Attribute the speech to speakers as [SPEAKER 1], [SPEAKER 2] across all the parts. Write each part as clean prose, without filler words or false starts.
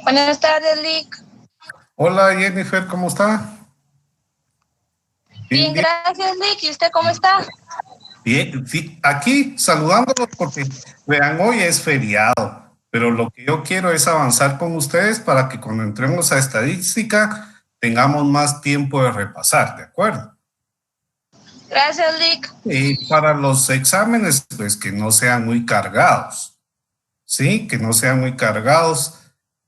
[SPEAKER 1] Buenas tardes, Lick.
[SPEAKER 2] Hola Jennifer, ¿cómo está?
[SPEAKER 1] Bien, gracias, Lick. ¿Y usted cómo está?
[SPEAKER 2] Bien, sí, aquí saludándolos porque, vean, hoy es feriado, pero lo que yo quiero es avanzar con ustedes para que cuando entremos a estadística tengamos más tiempo de repasar, ¿de acuerdo?
[SPEAKER 1] Gracias, Lick.
[SPEAKER 2] Y para los exámenes, pues que no sean muy cargados, ¿sí? Que no sean muy cargados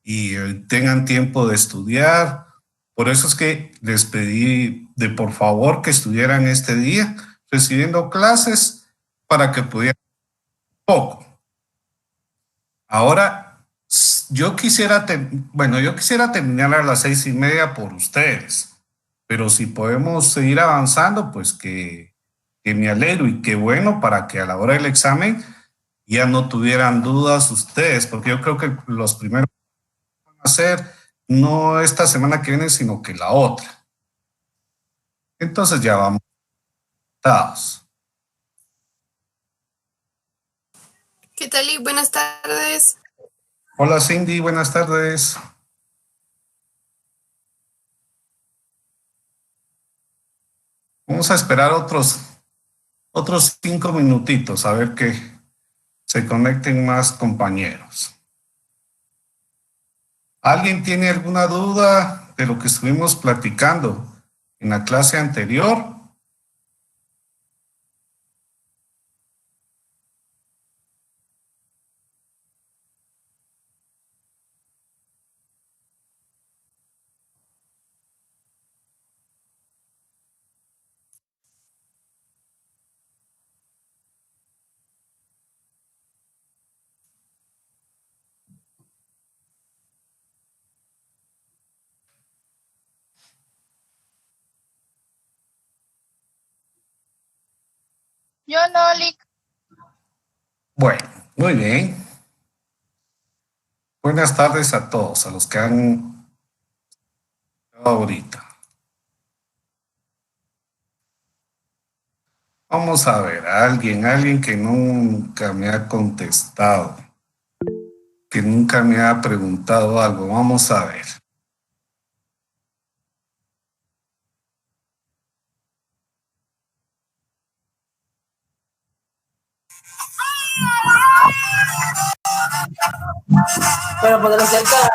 [SPEAKER 2] y tengan tiempo de estudiar. Por eso es que les pedí de por favor que estuvieran este día recibiendo clases para que pudieran poco. Ahora, yo quisiera, yo quisiera terminar a las 6:30 por ustedes, pero si podemos seguir avanzando, pues que me alegro y qué bueno para que a la hora del examen ya no tuvieran dudas ustedes, porque yo creo que los primeros van a ser no esta semana que viene, sino que la otra. Entonces ya vamos dados.
[SPEAKER 3] ¿Qué tal y buenas tardes?
[SPEAKER 2] Hola Cindy, buenas tardes. Vamos a esperar otros 5 minutitos a ver que se conecten más compañeros. ¿Alguien tiene alguna duda de lo que estuvimos platicando en la clase anterior?
[SPEAKER 1] Yo no, Lick.
[SPEAKER 2] Bueno, muy bien. Buenas tardes a todos, a los que han ahorita. Vamos a ver, alguien que nunca me ha contestado, que nunca me ha preguntado algo. Vamos a ver.
[SPEAKER 4] Pero podrá ser cada...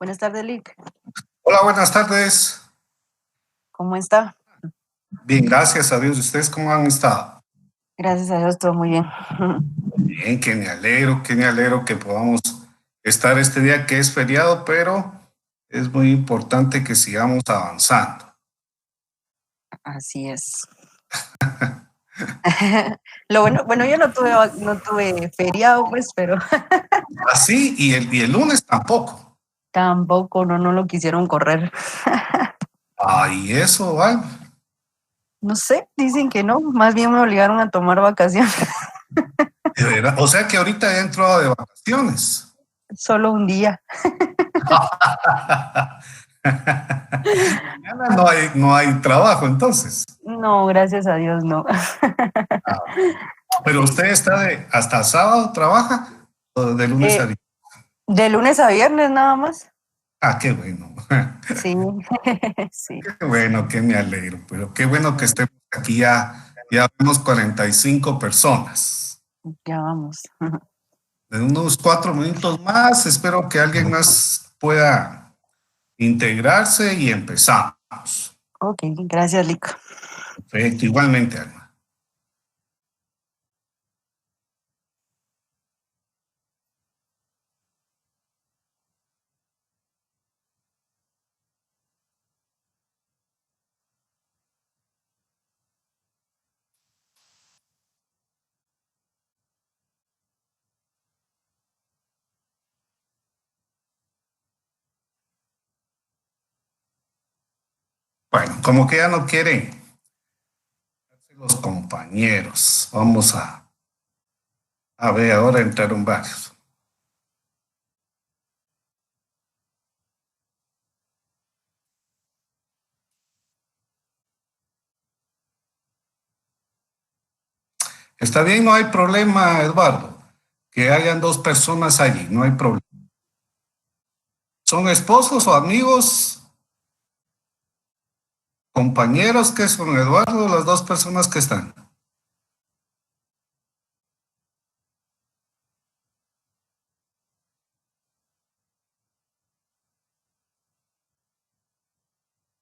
[SPEAKER 4] Buenas tardes, Lick.
[SPEAKER 2] Hola, buenas tardes.
[SPEAKER 4] ¿Cómo está?
[SPEAKER 2] Bien, gracias a Dios. ¿Ustedes cómo han estado?
[SPEAKER 4] Gracias a Dios, todo muy bien.
[SPEAKER 2] Bien, que me alegro que podamos estar este día que es feriado, pero es muy importante que sigamos avanzando.
[SPEAKER 4] Así es. Lo bueno, yo no tuve feriado, pues, pero
[SPEAKER 2] Así, y el lunes tampoco.
[SPEAKER 4] tampoco no lo quisieron correr.
[SPEAKER 2] Ay, eso, ¿vale?
[SPEAKER 4] No sé, dicen que no, más bien me obligaron a tomar vacaciones.
[SPEAKER 2] De verdad, o sea que ahorita ya entró de vacaciones.
[SPEAKER 4] Solo un día.
[SPEAKER 2] Mañana no hay trabajo, entonces.
[SPEAKER 4] No, gracias a Dios, no.
[SPEAKER 2] Pero usted está hasta sábado trabaja, o de lunes a viernes.
[SPEAKER 4] De lunes a viernes nada más.
[SPEAKER 2] Ah, qué bueno.
[SPEAKER 4] Sí, sí,
[SPEAKER 2] Qué bueno, que me alegro. Pero qué bueno que estemos aquí ya. Ya vemos 45 personas.
[SPEAKER 4] ya vamos.
[SPEAKER 2] En unos 4 minutos más, espero que alguien más pueda integrarse y empezamos.
[SPEAKER 4] Ok, gracias, Lico.
[SPEAKER 2] Perfecto, igualmente, Alma. Bueno, como que ya no quieren los compañeros, vamos a ver, ahora entraron varios. Está bien, no hay problema, Eduardo, que hayan dos personas allí, no hay problema. ¿Son esposos o amigos, compañeros que son, Eduardo, las dos personas que están?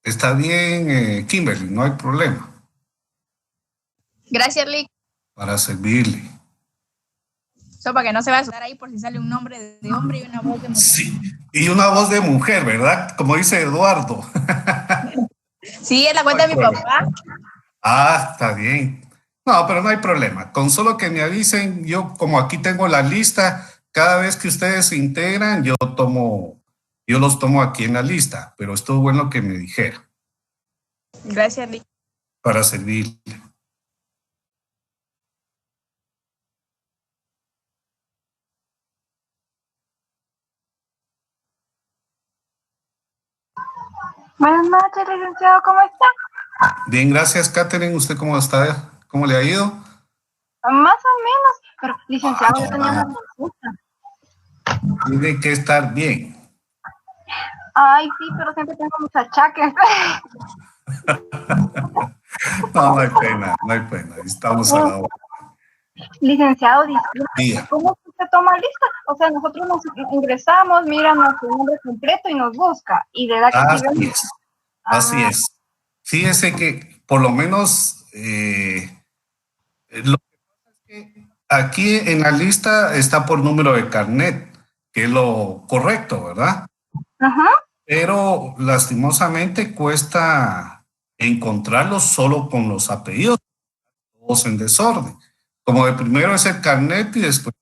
[SPEAKER 2] Está bien, Kimberly, no hay problema,
[SPEAKER 1] Gracias, Lick.
[SPEAKER 2] para servirle.
[SPEAKER 1] Solo para que no se va a asustar ahí por si sale un nombre de hombre y una voz de mujer.
[SPEAKER 2] Sí, y una voz de mujer, ¿verdad? Como dice Eduardo.
[SPEAKER 1] Sí, es la cuenta de mi papá.
[SPEAKER 2] Ah, está bien. No, pero no hay problema. Con solo que me avisen, yo como aquí tengo la lista, cada vez que ustedes se integran, yo los tomo aquí en la lista, pero estuvo bueno que me dijera
[SPEAKER 1] Gracias, Lick.
[SPEAKER 2] para servirle.
[SPEAKER 5] Buenas noches, licenciado, ¿cómo está?
[SPEAKER 2] Bien, gracias, Katherine. ¿Usted cómo está? ¿Cómo le ha ido?
[SPEAKER 5] Más o menos, pero licenciado, yo tenía una
[SPEAKER 2] Ah,
[SPEAKER 5] consulta.
[SPEAKER 2] tiene que estar bien.
[SPEAKER 5] Ay, sí, pero siempre tengo mis achaques.
[SPEAKER 2] No, no hay pena, no hay pena. Estamos a la hora.
[SPEAKER 5] Licenciado, disculpe,
[SPEAKER 2] Día.
[SPEAKER 5] ¿cómo es que se toma lista? O sea, nosotros nos ingresamos, mira nuestro nombre completo y nos busca. Y de la que
[SPEAKER 2] Así
[SPEAKER 5] sí vemos.
[SPEAKER 2] es, así es. Fíjese que por lo menos lo que pasa es que aquí en la lista está por número de carnet, que es lo correcto, ¿verdad?
[SPEAKER 5] Ajá.
[SPEAKER 2] Pero lastimosamente cuesta encontrarlos solo con los apellidos, todos en desorden. Como de primero es el carnet y después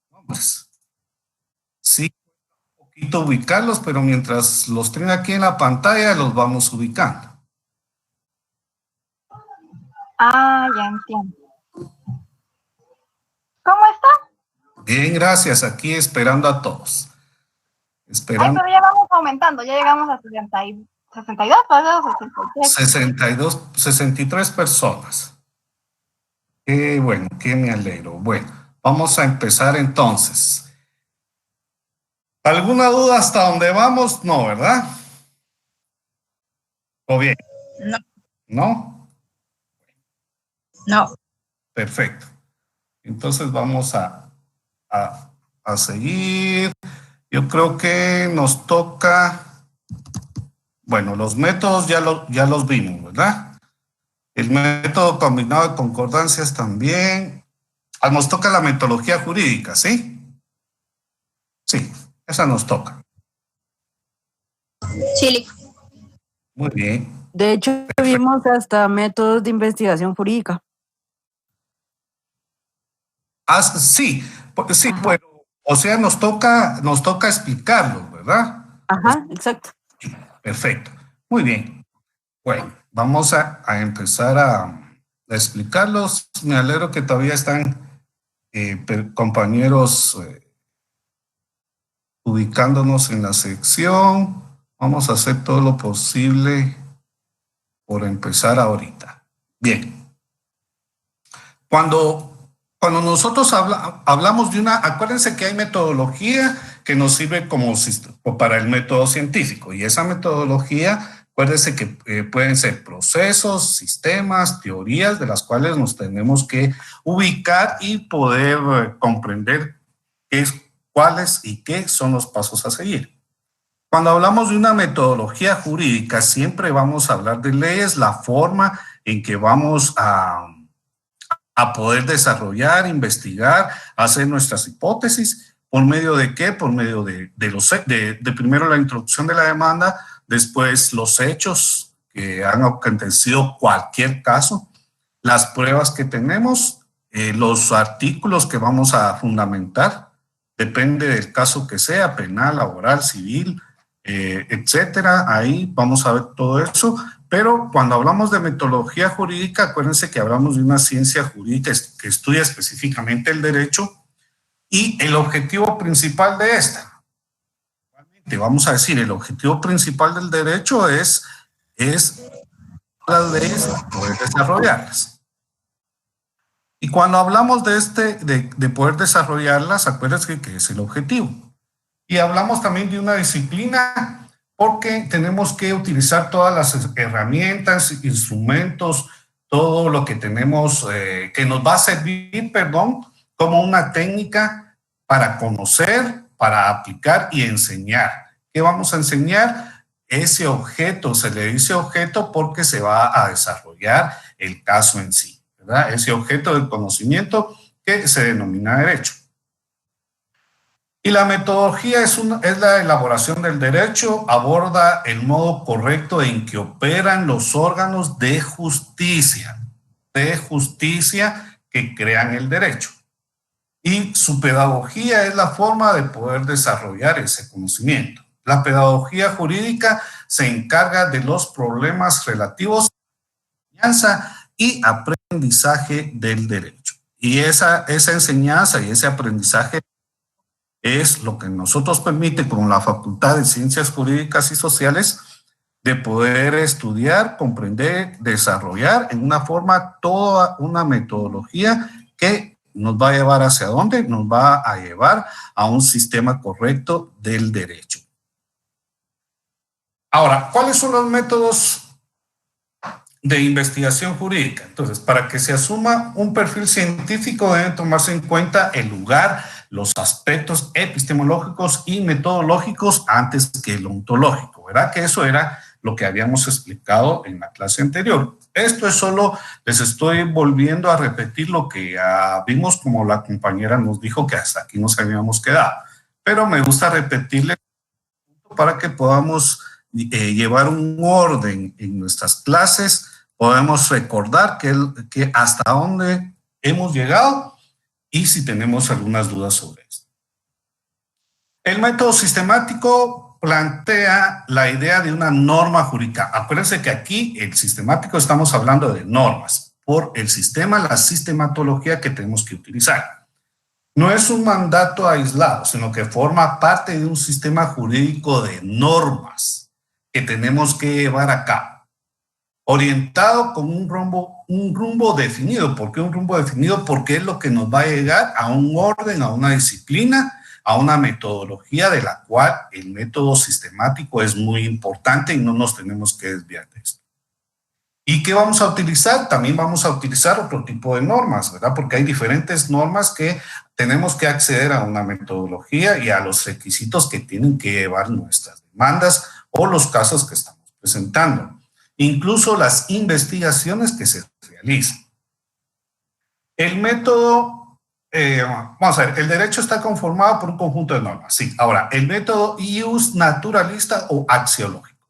[SPEAKER 2] los nombres. Sí, un poquito ubicarlos, pero mientras los tenga aquí en la pantalla, los vamos ubicando.
[SPEAKER 5] Ah, ya entiendo. ¿Cómo está?
[SPEAKER 2] Bien, gracias. Aquí esperando a todos.
[SPEAKER 5] Ay,
[SPEAKER 2] Esperando
[SPEAKER 5] pero ya vamos aumentando, ya llegamos a 62, ¿verdad? 63.
[SPEAKER 2] 62, 63 personas. Qué bueno, qué me alegro. Bueno, vamos a empezar entonces. ¿Alguna duda hasta dónde vamos? No, ¿verdad? ¿O bien?
[SPEAKER 1] No.
[SPEAKER 2] ¿No?
[SPEAKER 1] No.
[SPEAKER 2] Perfecto. Entonces vamos a seguir. Yo creo que nos toca, bueno, los métodos ya los vimos, ¿verdad? El método combinado de concordancias también. Ah, nos toca la metodología jurídica, ¿sí? Sí, esa nos toca.
[SPEAKER 1] Sí, Lick.
[SPEAKER 2] Muy bien.
[SPEAKER 4] De hecho, vimos hasta métodos de investigación jurídica.
[SPEAKER 2] Ah, sí, sí,
[SPEAKER 4] Ajá.
[SPEAKER 2] pero, o sea, nos toca explicarlo, ¿verdad?
[SPEAKER 4] Ajá, exacto.
[SPEAKER 2] Perfecto. Muy bien. Bueno, vamos a empezar a explicarlos. Me alegro que todavía están compañeros ubicándonos en la sección. Vamos a hacer todo lo posible por empezar ahorita. Bien. Cuando nosotros hablamos de una, acuérdense que hay metodología que nos sirve como para el método científico. Y esa metodología, acuérdense que pueden ser procesos, sistemas, teorías de las cuales nos tenemos que ubicar y poder comprender cuáles y qué son los pasos a seguir. Cuando hablamos de una metodología jurídica, siempre vamos a hablar de leyes, la forma en que vamos a poder desarrollar, investigar, hacer nuestras hipótesis. ¿Por medio de qué? Por medio de primero la introducción de la demanda, después los hechos que han acontecido cualquier caso, las pruebas que tenemos, los artículos que vamos a fundamentar, depende del caso que sea, penal, laboral, civil, etcétera. Ahí vamos a ver todo eso. Pero cuando hablamos de metodología jurídica, acuérdense que hablamos de una ciencia jurídica que estudia específicamente el derecho y el objetivo principal de esta. Vamos a decir, el objetivo principal del derecho es las leyes poder desarrollarlas. Y cuando hablamos de poder desarrollarlas, acuérdense que es el objetivo. Y hablamos también de una disciplina porque tenemos que utilizar todas las herramientas, instrumentos, todo lo que tenemos que nos va a servir, como una técnica para conocer, para aplicar y enseñar. ¿Qué vamos a enseñar? Ese objeto, se le dice objeto porque se va a desarrollar el caso en sí, ¿verdad? Ese objeto del conocimiento que se denomina derecho. Y la metodología es la elaboración del derecho, aborda el modo correcto en que operan los órganos de justicia que crean el derecho. Y su pedagogía es la forma de poder desarrollar ese conocimiento. La pedagogía jurídica se encarga de los problemas relativos a la enseñanza y aprendizaje del derecho. Y esa enseñanza y ese aprendizaje es lo que nosotros permite con la Facultad de Ciencias Jurídicas y Sociales de poder estudiar, comprender, desarrollar en una forma toda una metodología que nos va a llevar hacia dónde, nos va a llevar a un sistema correcto del derecho. Ahora, ¿cuáles son los métodos de investigación jurídica? Entonces, para que se asuma un perfil científico deben tomarse en cuenta el lugar, los aspectos epistemológicos y metodológicos antes que el ontológico, ¿verdad? Que eso era lo que habíamos explicado en la clase anterior. Esto es solo, les estoy volviendo a repetir lo que vimos, como la compañera nos dijo que hasta aquí nos habíamos quedado. Pero me gusta repetirle para que podamos llevar un orden en nuestras clases, podemos recordar que hasta dónde hemos llegado y si tenemos algunas dudas sobre esto. El método sistemático plantea la idea de una norma jurídica. Acuérdense que aquí el sistemático estamos hablando de normas, por el sistema, la sistematología que tenemos que utilizar. No es un mandato aislado, sino que forma parte de un sistema jurídico de normas que tenemos que llevar a cabo, orientado con un rumbo definido. ¿Por qué un rumbo definido? Porque es lo que nos va a llegar a un orden, a una disciplina, a una metodología de la cual el método sistemático es muy importante y no nos tenemos que desviar de esto. ¿Y qué vamos a utilizar? También vamos a utilizar otro tipo de normas, ¿verdad? Porque hay diferentes normas que tenemos que acceder a una metodología y a los requisitos que tienen que llevar nuestras demandas o los casos que estamos presentando. Incluso las investigaciones que se realizan. El método, vamos a ver, el derecho está conformado por un conjunto de normas. Sí, ahora, el método ius naturalista o axiológico.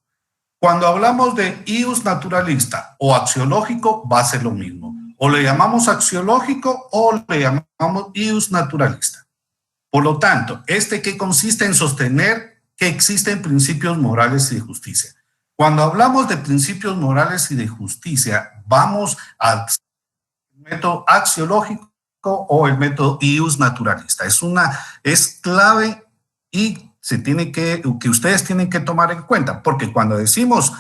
[SPEAKER 2] Cuando hablamos de ius naturalista o axiológico, va a ser lo mismo. O le llamamos axiológico o le llamamos ius naturalista. Por lo tanto, que consiste en sostener que existen principios morales y de justicia. Cuando hablamos de principios morales y de justicia, vamos al método axiológico o el método ius naturalista. Es clave y que ustedes tienen que tomar en cuenta, porque cuando decimos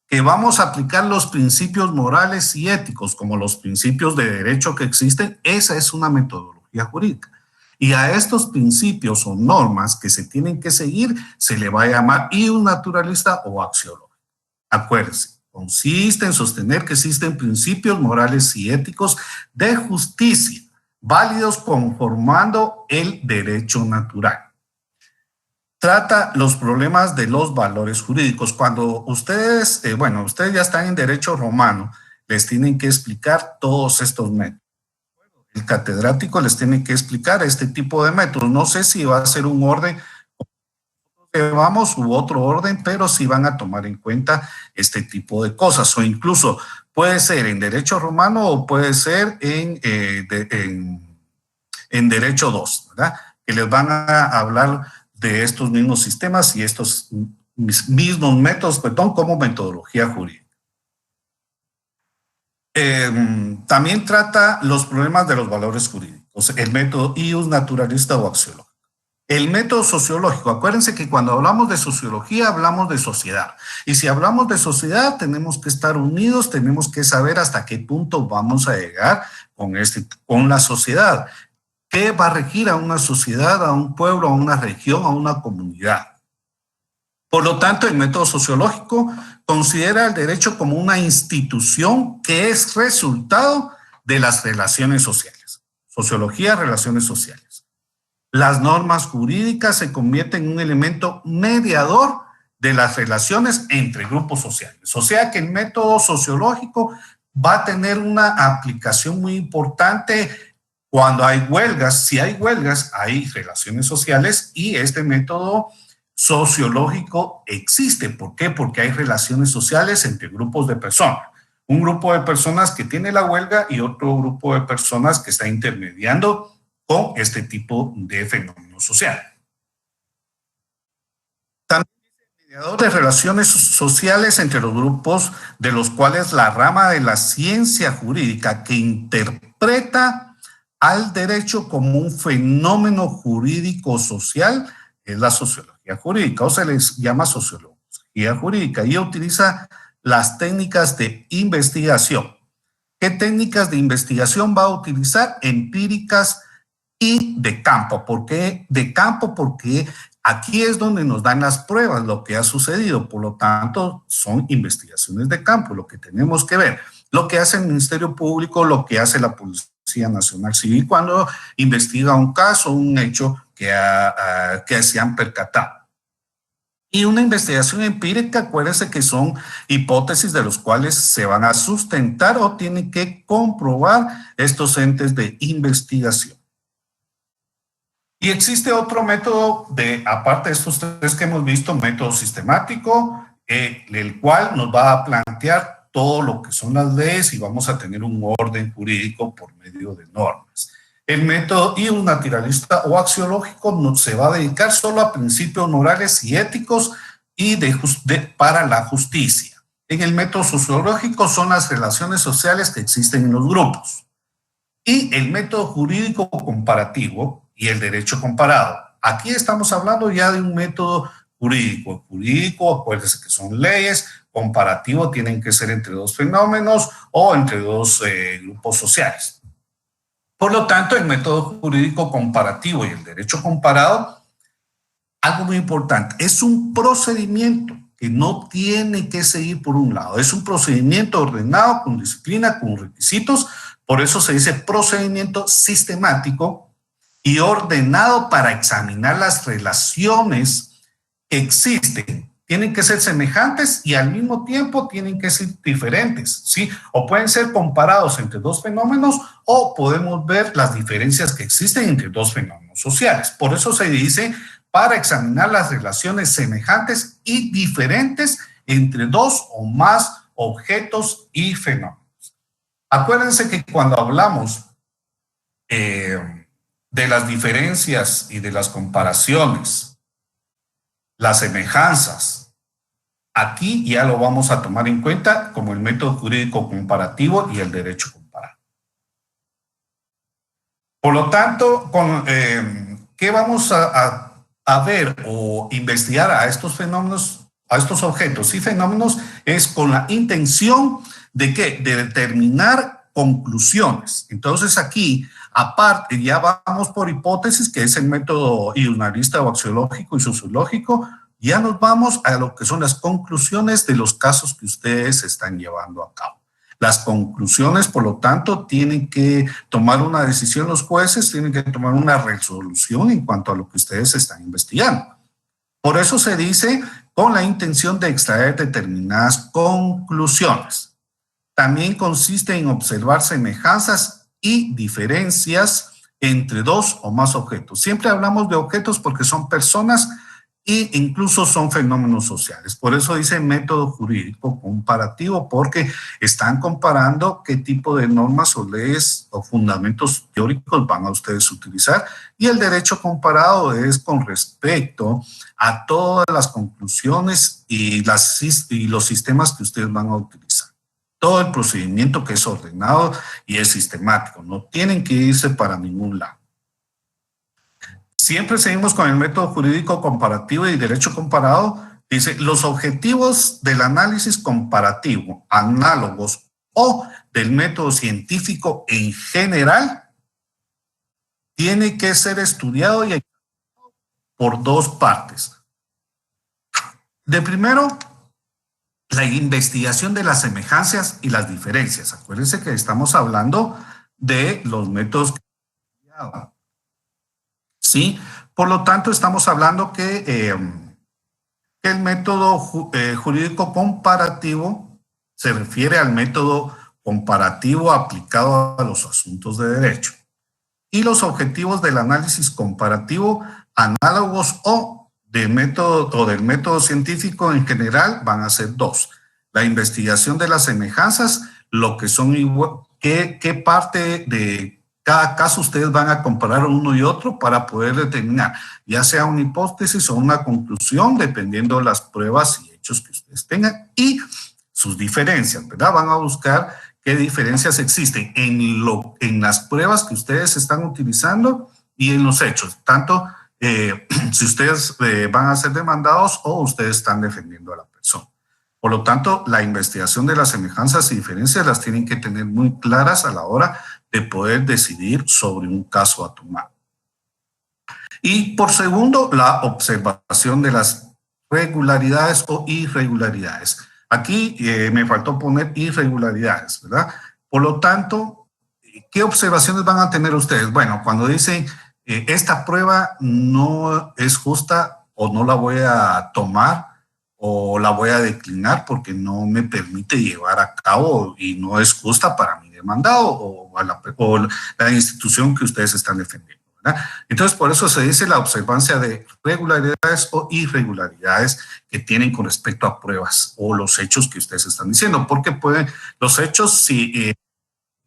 [SPEAKER 2] que vamos a aplicar los principios morales y éticos como los principios de derecho que existen, esa es una metodología jurídica. Y a estos principios o normas que se tienen que seguir se le va a llamar ius naturalista o axiológico. Acuérdense, consiste en sostener que existen principios morales y éticos de justicia válidos conformando el derecho natural. Trata los problemas de los valores jurídicos. Cuando ustedes, ustedes ya están en derecho romano, les tienen que explicar todos estos métodos. El catedrático les tiene que explicar este tipo de métodos. No sé si va a ser un orden que vamos u otro orden, pero sí van a tomar en cuenta este tipo de cosas. O incluso puede ser en derecho romano o puede ser en derecho 2, ¿verdad? Que les van a hablar de estos mismos sistemas y estos mismos métodos, como metodología jurídica. También trata los problemas de los valores jurídicos, el método ius naturalista o axiológico. El método sociológico, acuérdense que cuando hablamos de sociología hablamos de sociedad. Y si hablamos de sociedad tenemos que estar unidos, tenemos que saber hasta qué punto vamos a llegar con la sociedad. ¿Qué va a regir a una sociedad, a un pueblo, a una región, a una comunidad? Por lo tanto, el método sociológico considera el derecho como una institución que es resultado de las relaciones sociales. Sociología, relaciones sociales. Las normas jurídicas se convierten en un elemento mediador de las relaciones entre grupos sociales. O sea que el método sociológico va a tener una aplicación muy importante cuando hay huelgas. Si hay huelgas, hay relaciones sociales y este método sociológico existe. ¿Por qué? Porque hay relaciones sociales entre grupos de personas. Un grupo de personas que tiene la huelga y otro grupo de personas que está intermediando con este tipo de fenómeno social. También es el mediador de relaciones sociales entre los grupos de los cuales la rama de la ciencia jurídica que interpreta al derecho como un fenómeno jurídico social es la sociología jurídica, o se les llama sociología jurídica, y utiliza las técnicas de investigación. ¿Qué técnicas de investigación va a utilizar? Empíricas y de campo. ¿Por qué de campo? Porque aquí es donde nos dan las pruebas, lo que ha sucedido. Por lo tanto, son investigaciones de campo, lo que tenemos que ver. Lo que hace el Ministerio Público, lo que hace la Policía Nacional Civil cuando investiga un caso, un hecho que se han percatado. Y una investigación empírica, acuérdense que son hipótesis de los cuales se van a sustentar o tienen que comprobar estos entes de investigación. Y existe otro método, aparte de estos tres que hemos visto, método sistemático, el cual nos va a plantear todo lo que son las leyes y vamos a tener un orden jurídico por medio de normas. El método ius naturalista o axiológico se va a dedicar solo a principios morales y éticos y para la justicia. En el método sociológico son las relaciones sociales que existen en los grupos. Y el método jurídico comparativo y el derecho comparado. Aquí estamos hablando ya de un método jurídico. Jurídico, acuérdense que son leyes. Comparativo tienen que ser entre dos fenómenos o entre dos grupos sociales. Por lo tanto, el método jurídico comparativo y el derecho comparado, algo muy importante, es un procedimiento que no tiene que seguir por un lado. Es un procedimiento ordenado, con disciplina, con requisitos. Por eso se dice procedimiento sistemático y ordenado para examinar las relaciones que existen. Tienen que ser semejantes y al mismo tiempo tienen que ser diferentes, ¿sí? O pueden ser comparados entre dos fenómenos o podemos ver las diferencias que existen entre dos fenómenos sociales. Por eso se dice para examinar las relaciones semejantes y diferentes entre dos o más objetos y fenómenos. Acuérdense que cuando hablamos de las diferencias y de las comparaciones, las semejanzas, aquí ya lo vamos a tomar en cuenta como el método jurídico comparativo y el derecho comparado. Por lo tanto, ¿qué vamos a ver o investigar a estos fenómenos, a estos objetos y fenómenos? Es con la intención de ¿qué? De determinar conclusiones. Entonces aquí Aparte, ya vamos por hipótesis, que es el método idealista o axiológico y sociológico. Ya nos vamos a lo que son las conclusiones de los casos que ustedes están llevando a cabo. Las conclusiones, por lo tanto, tienen que tomar una decisión los jueces, tienen que tomar una resolución en cuanto a lo que ustedes están investigando. Por eso se dice con la intención de extraer determinadas conclusiones. También consiste en observar semejanzas y diferencias entre dos o más objetos. Siempre hablamos de objetos porque son personas e incluso son fenómenos sociales. Por eso dice método jurídico comparativo, porque están comparando qué tipo de normas o leyes o fundamentos teóricos van a ustedes utilizar, y el derecho comparado es con respecto a todas las conclusiones y los sistemas que ustedes van a utilizar. Todo el procedimiento que es ordenado y es sistemático, no tienen que irse para ningún lado. Siempre seguimos con el método jurídico comparativo y derecho comparado. Dice, los objetivos del análisis comparativo, análogos o del método científico en general, tiene que ser estudiado y por dos partes. De primero, la investigación de las semejanzas y las diferencias. Acuérdense que estamos hablando de los métodos que ¿sí? Por lo tanto, estamos hablando que el método jurídico comparativo se refiere al método comparativo aplicado a los asuntos de derecho. Y los objetivos del análisis comparativo, análogos o del método científico en general, van a ser dos. La investigación de las semejanzas, lo que son igual, qué parte de cada caso ustedes van a comparar uno y otro para poder determinar, ya sea una hipótesis o una conclusión, dependiendo de las pruebas y hechos que ustedes tengan, y sus diferencias, ¿verdad? Van a buscar qué diferencias existen en las pruebas que ustedes están utilizando y en los hechos, tanto si ustedes van a ser demandados o ustedes están defendiendo a la persona. Por lo tanto, la investigación de las semejanzas y diferencias las tienen que tener muy claras a la hora de poder decidir sobre un caso a tomar. Y por segundo, la observación de las regularidades o irregularidades. Aquí me faltó poner irregularidades, ¿verdad? Por lo tanto, ¿qué observaciones van a tener ustedes? Bueno, cuando dicen esta prueba no es justa o no la voy a tomar o la voy a declinar porque no me permite llevar a cabo y no es justa para mi demandado o la institución que ustedes están defendiendo, ¿verdad? Entonces, por eso se dice la observancia de regularidades o irregularidades que tienen con respecto a pruebas o los hechos que ustedes están diciendo, porque los hechos, si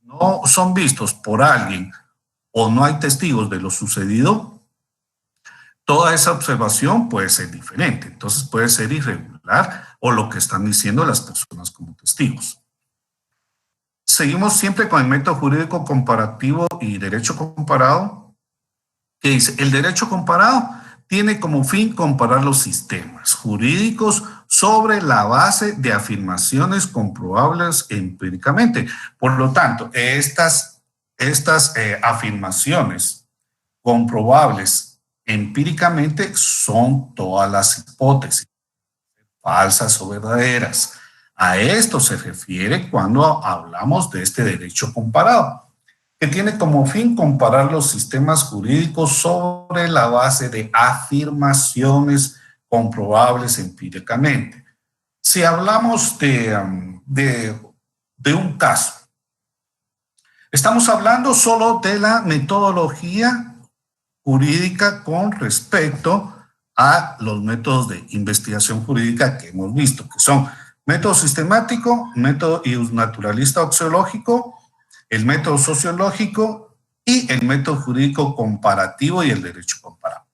[SPEAKER 2] no son vistos por alguien o no hay testigos de lo sucedido, toda esa observación puede ser diferente, entonces puede ser irregular o lo que están diciendo las personas como testigos. Seguimos siempre con el método jurídico comparativo y derecho comparado, que dice, el derecho comparado tiene como fin comparar los sistemas jurídicos sobre la base de afirmaciones comprobables empíricamente. Por lo tanto, estas afirmaciones comprobables empíricamente son todas las hipótesis, falsas o verdaderas. A esto se refiere cuando hablamos de este derecho comparado, que tiene como fin comparar los sistemas jurídicos sobre la base de afirmaciones comprobables empíricamente. Si hablamos de un caso, estamos hablando solo de la metodología jurídica con respecto a los métodos de investigación jurídica que hemos visto, que son método sistemático, método naturalista axiológico, el método sociológico y el método jurídico comparativo y el derecho comparado.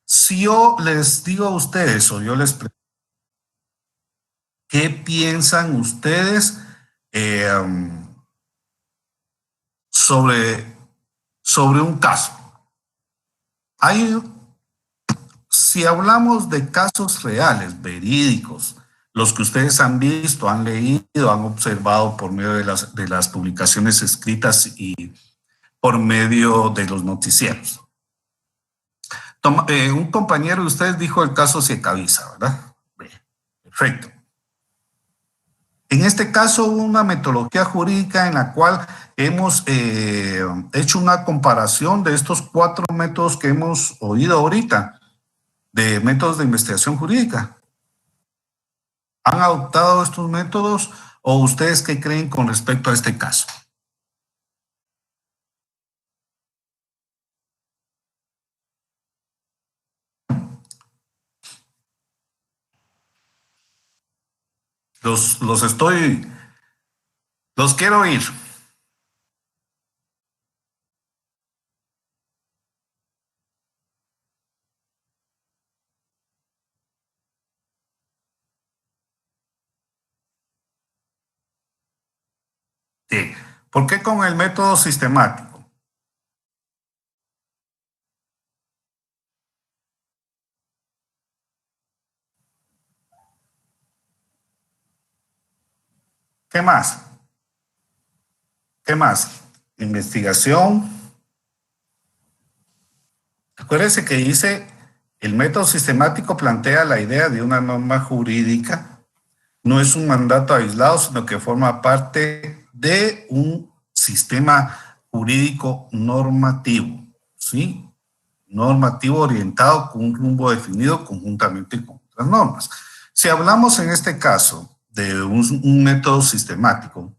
[SPEAKER 2] Si yo les digo a ustedes o yo les pregunto, ¿qué piensan ustedes sobre un caso? Si hablamos de casos reales, verídicos, los que ustedes han visto, han leído, han observado por medio de las publicaciones escritas y por medio de los noticieros. Un compañero de ustedes dijo el caso Ciecaviza, ¿verdad? Bien, perfecto. En este caso, hubo una metodología jurídica en la cual hemos hecho una comparación de estos 4 métodos que hemos oído ahorita, de métodos de investigación jurídica. ¿Han adoptado estos métodos o ustedes qué creen con respecto a este caso? Los quiero oír. Sí. ¿Por qué con el método sistemático? ¿Qué más? ¿Qué más? Investigación. Acuérdense que dice, el método sistemático plantea la idea de una norma jurídica. No es un mandato aislado, sino que forma parte de un sistema jurídico normativo, ¿sí? Normativo orientado con un rumbo definido conjuntamente con otras normas. Si hablamos en este caso de un método sistemático,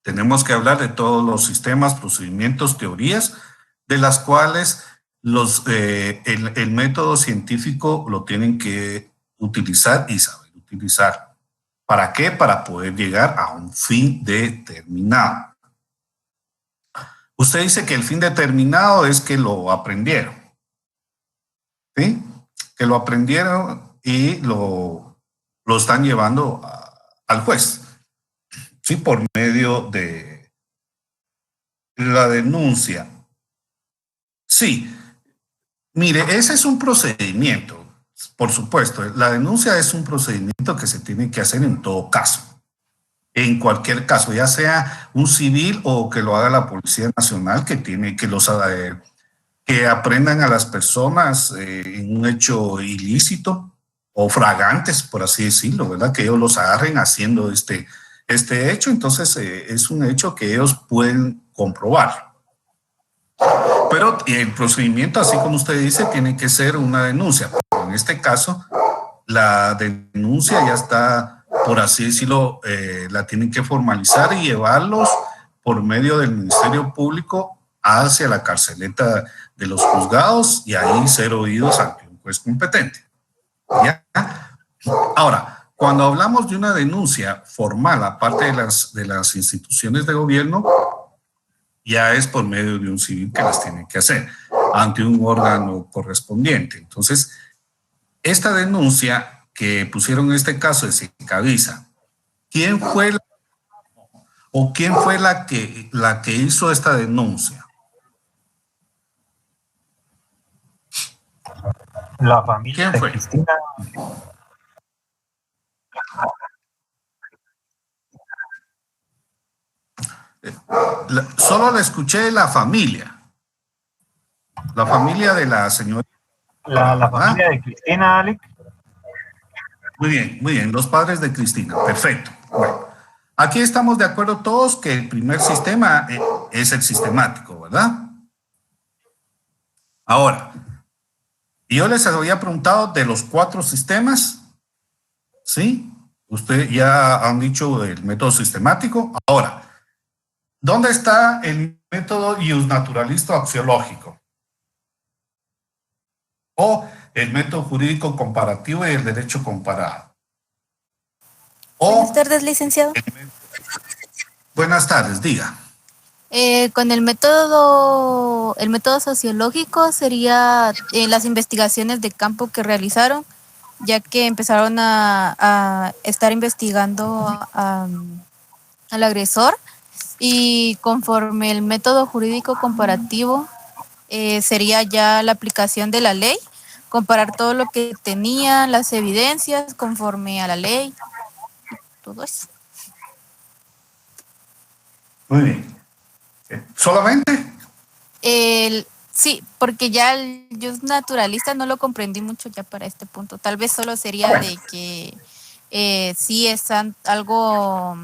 [SPEAKER 2] tenemos que hablar de todos los sistemas, procedimientos, teorías, de las cuales el método científico lo tienen que utilizar y saber utilizar. ¿Para qué? Para poder llegar a un fin determinado. Usted dice que el fin determinado es que lo aprendieron, ¿sí? Que lo aprendieron y lo están llevando al juez, ¿sí? Por medio de la denuncia. Sí, mire, ese es un procedimiento, por supuesto. La denuncia es un procedimiento que se tiene que hacer en todo caso. En cualquier caso, ya sea un civil o que lo haga la Policía Nacional, que aprendan a las personas en un hecho ilícito o fragantes, por así decirlo, ¿verdad? Que ellos los agarren haciendo este hecho, entonces es un hecho que ellos pueden comprobar. Pero el procedimiento, así como usted dice, tiene que ser una denuncia. Pero en este caso, la denuncia ya está, por así decirlo, la tienen que formalizar y llevarlos por medio del Ministerio Público hacia la carceleta de los juzgados y ahí ser oídos ante un juez competente. ¿Ya? Ahora, cuando hablamos de una denuncia formal, aparte de las instituciones de gobierno, ya es por medio de un civil que las tiene que hacer ante un órgano correspondiente. Entonces, esta denuncia que pusieron en este caso de Ciecaviza, ¿quién fue la que hizo esta denuncia?
[SPEAKER 6] La familia
[SPEAKER 2] ¿Quién fue?
[SPEAKER 6] de Cristina.
[SPEAKER 2] Solo le escuché la familia de la señora.
[SPEAKER 6] La familia de Cristina, Alec.
[SPEAKER 2] Muy bien, los padres de Cristina, perfecto. Bueno, aquí estamos de acuerdo todos que el primer sistema es el sistemático, ¿verdad? Ahora, yo les había preguntado de los 4 sistemas, ¿sí? Ustedes ya han dicho el método sistemático. Ahora, ¿dónde está el método iusnaturalista axiológico? O el método jurídico comparativo y el derecho comparado.
[SPEAKER 7] Buenas tardes, licenciado.
[SPEAKER 2] Buenas tardes, diga.
[SPEAKER 7] Con el método sociológico sería las investigaciones de campo que realizaron, ya que empezaron a estar investigando al agresor, y conforme el método jurídico comparativo sería ya la aplicación de la ley, comparar todo lo que tenía, las evidencias conforme a la ley, todo eso.
[SPEAKER 2] Muy bien. ¿Solamente?
[SPEAKER 7] Sí, porque ya yo naturalista no lo comprendí mucho ya para este punto. Tal vez solo sería de que sí es algo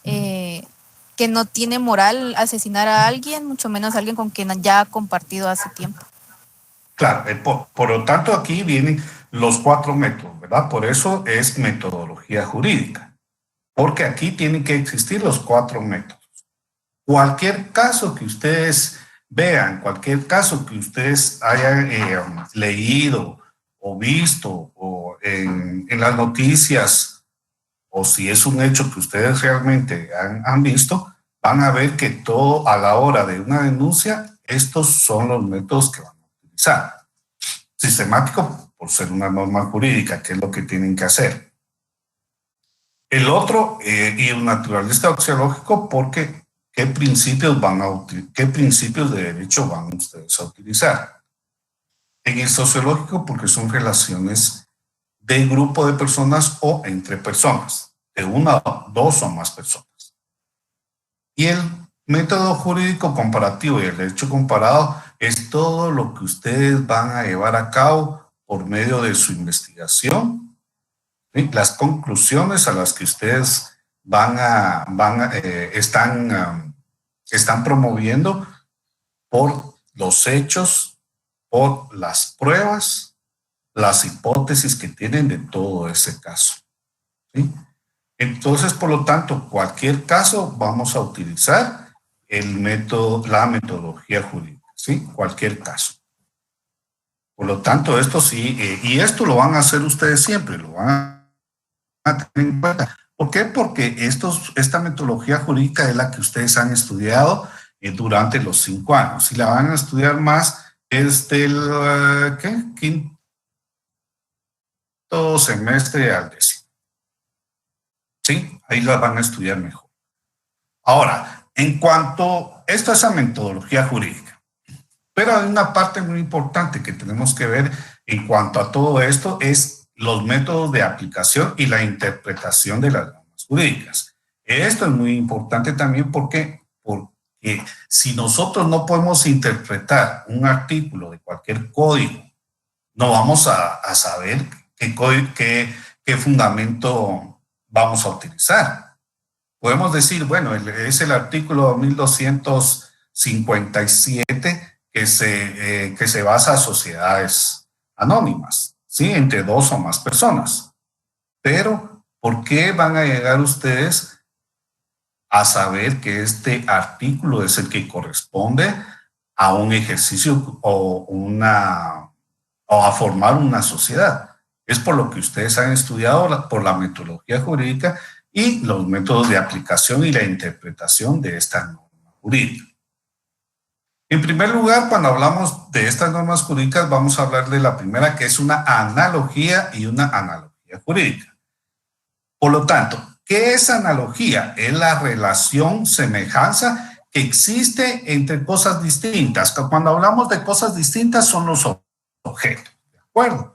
[SPEAKER 7] que no tiene moral asesinar a alguien, mucho menos a alguien con quien ya ha compartido hace tiempo.
[SPEAKER 2] Claro, por lo tanto aquí vienen los 4 métodos, ¿verdad? Por eso es metodología jurídica, porque aquí tienen que existir los 4 métodos. Cualquier caso que ustedes vean, cualquier caso que ustedes hayan leído o visto o en las noticias, o si es un hecho que ustedes realmente han visto, van a ver que todo a la hora de una denuncia, estos son los métodos que van a utilizar. Sistemático por ser una norma jurídica, que es lo que tienen que hacer. El otro, y un naturalista axiológico, porque ¿qué principios de derecho van ustedes a utilizar? En el sociológico, porque son relaciones de grupo de personas o entre personas, de una, 2 o más personas. Y el método jurídico comparativo y el derecho comparado es todo lo que ustedes van a llevar a cabo por medio de su investigación, ¿sí? Las conclusiones a las que ustedes están promoviendo por los hechos, por las pruebas, las hipótesis que tienen de todo ese caso, ¿sí? Entonces, por lo tanto, cualquier caso vamos a utilizar la metodología jurídica, ¿sí? Cualquier caso. Por lo tanto, esto sí, y esto lo van a hacer ustedes siempre, lo van a tener en cuenta. ¿Por qué? Porque esta metodología jurídica es la que ustedes han estudiado durante los 5 años. Si la van a estudiar más, es del quinto semestre al 10º. ¿Sí? Ahí la van a estudiar mejor. Ahora, en cuanto, esto es la metodología jurídica, pero hay una parte muy importante que tenemos que ver en cuanto a todo esto, es los métodos de aplicación y la interpretación de las normas jurídicas. Esto es muy importante también porque si nosotros no podemos interpretar un artículo de cualquier código, no vamos a saber qué fundamento vamos a utilizar. Podemos decir, bueno, es el artículo 1257 que se basa en sociedades anónimas, ¿sí? Entre 2 o más personas. Pero, ¿por qué van a llegar ustedes a saber que este artículo es el que corresponde a un ejercicio o a formar una sociedad? Es por lo que ustedes han estudiado por la metodología jurídica y los métodos de aplicación y la interpretación de esta norma jurídica. En primer lugar, cuando hablamos de estas normas jurídicas, vamos a hablar de la primera, que es una analogía y una analogía jurídica. Por lo tanto, ¿qué es analogía? Es la relación, semejanza que existe entre cosas distintas. Cuando hablamos de cosas distintas, son los objetos, ¿de acuerdo?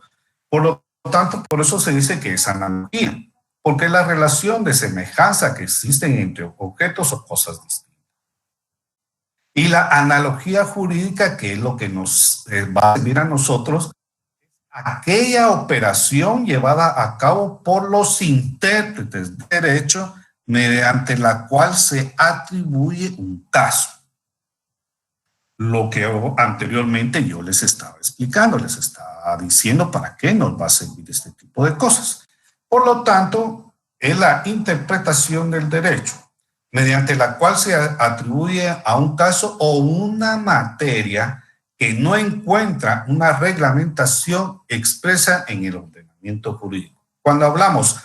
[SPEAKER 2] Por lo tanto, por eso se dice que es analogía, porque es la relación de semejanza que existen entre objetos o cosas distintas. Y la analogía jurídica, que es lo que nos va a servir a nosotros, aquella operación llevada a cabo por los intérpretes de derecho mediante la cual se atribuye un caso. Lo que anteriormente yo les estaba explicando, les estaba diciendo para qué nos va a servir este tipo de cosas. Por lo tanto, es la interpretación del derecho, mediante la cual se atribuye a un caso o una materia que no encuentra una reglamentación expresa en el ordenamiento jurídico. Cuando hablamos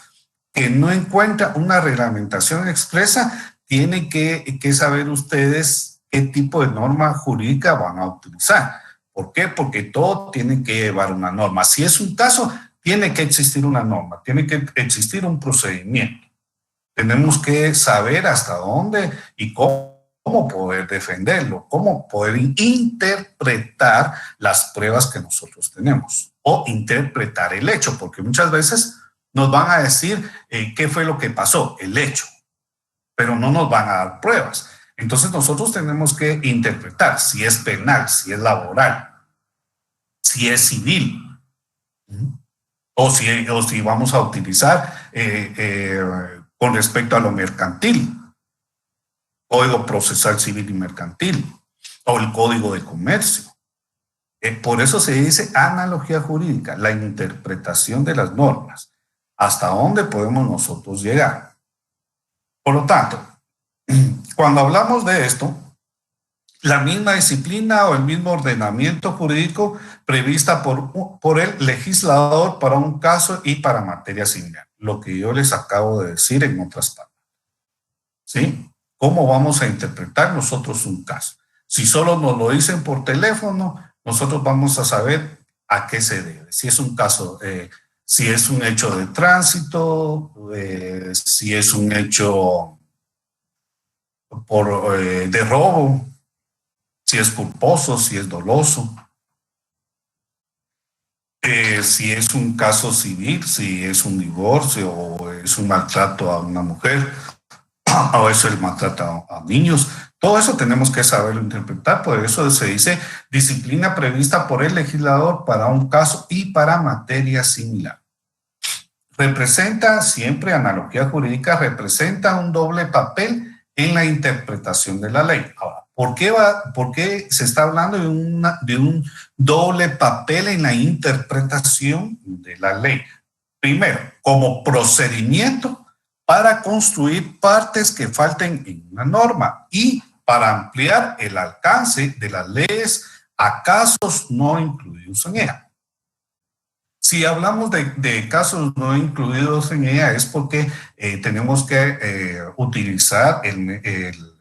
[SPEAKER 2] que no encuentra una reglamentación expresa, tienen que saber ustedes qué tipo de norma jurídica van a utilizar. ¿Por qué? Porque todo tiene que llevar una norma. Si es un caso, tiene que existir una norma, tiene que existir un procedimiento. Tenemos que saber hasta dónde y cómo poder defenderlo, cómo poder interpretar las pruebas que nosotros tenemos o interpretar el hecho, porque muchas veces nos van a decir qué fue lo que pasó, el hecho, pero no nos van a dar pruebas. Entonces nosotros tenemos que interpretar si es penal, si es laboral, si es civil, o si vamos a utilizar con respecto a lo mercantil, Código Procesal Civil y Mercantil, o el Código de Comercio. Por eso se dice analogía jurídica, la interpretación de las normas, hasta dónde podemos nosotros llegar. Por lo tanto, cuando hablamos de esto, la misma disciplina o el mismo ordenamiento jurídico prevista por el legislador para un caso y para materia similar, lo que yo les acabo de decir en otras palabras. ¿Sí? ¿Cómo vamos a interpretar nosotros un caso? Si solo nos lo dicen por teléfono, nosotros vamos a saber a qué se debe. Si es un caso, si es un hecho de tránsito, si es un hecho de robo, si es culposo, si es doloso, si es un caso civil, si es un divorcio o es un maltrato a una mujer o es el maltrato a niños. Todo eso tenemos que saberlo interpretar, por eso se dice disciplina prevista por el legislador para un caso y para materia similar. Representa, siempre analogía jurídica, representa un doble papel en la interpretación de la ley. Ahora, ¿por qué se está hablando de un doble papel en la interpretación de la ley? Primero, como procedimiento para construir partes que falten en una norma y para ampliar el alcance de las leyes a casos no incluidos en ella. Si hablamos de casos no incluidos en ella es porque tenemos que utilizar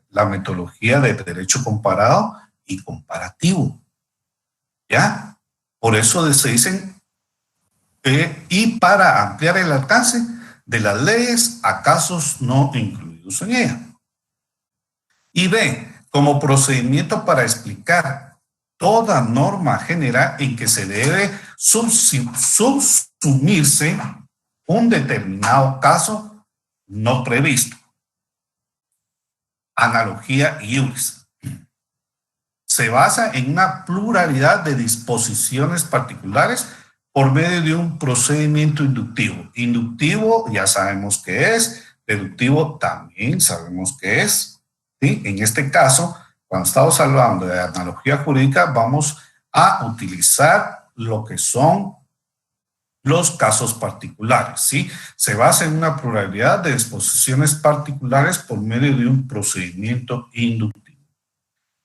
[SPEAKER 2] la metodología de derecho comparado y comparativo. ¿Ya? Por eso se dicen y para ampliar el alcance de las leyes a casos no incluidos en ella. Y B, como procedimiento para explicar toda norma general en que se debe subsumirse un determinado caso no previsto. Analogía iuris. Se basa en una pluralidad de disposiciones particulares por medio de un procedimiento inductivo. Inductivo ya sabemos qué es, deductivo también sabemos qué es. ¿Sí? En este caso, cuando estamos hablando de analogía jurídica, vamos a utilizar lo que son los casos particulares. ¿Sí? Se basa en una pluralidad de disposiciones particulares por medio de un procedimiento inductivo.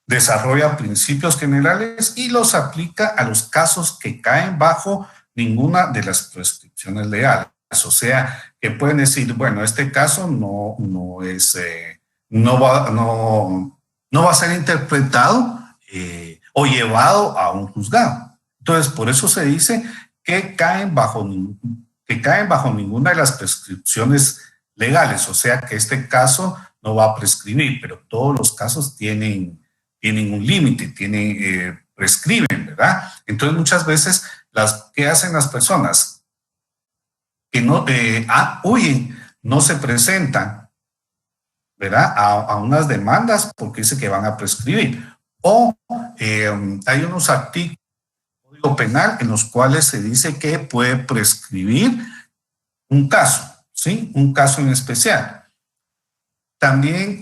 [SPEAKER 2] Desarrolla principios generales y los aplica a los casos que caen bajo ninguna de las prescripciones legales. O sea, que pueden decir, bueno, este caso no va a ser interpretado o llevado a un juzgado. Entonces, por eso se dice que caen bajo ninguna de las prescripciones legales. O sea, que este caso no va a prescribir, pero todos los casos tienen un límite, prescriben, ¿verdad? Entonces, muchas veces, ¿qué hacen las personas? Que no huyen, no se presentan, ¿verdad? A unas demandas porque dice que van a prescribir. O hay unos artículos del Código Penal en los cuales se dice que puede prescribir un caso, ¿sí? Un caso en especial. También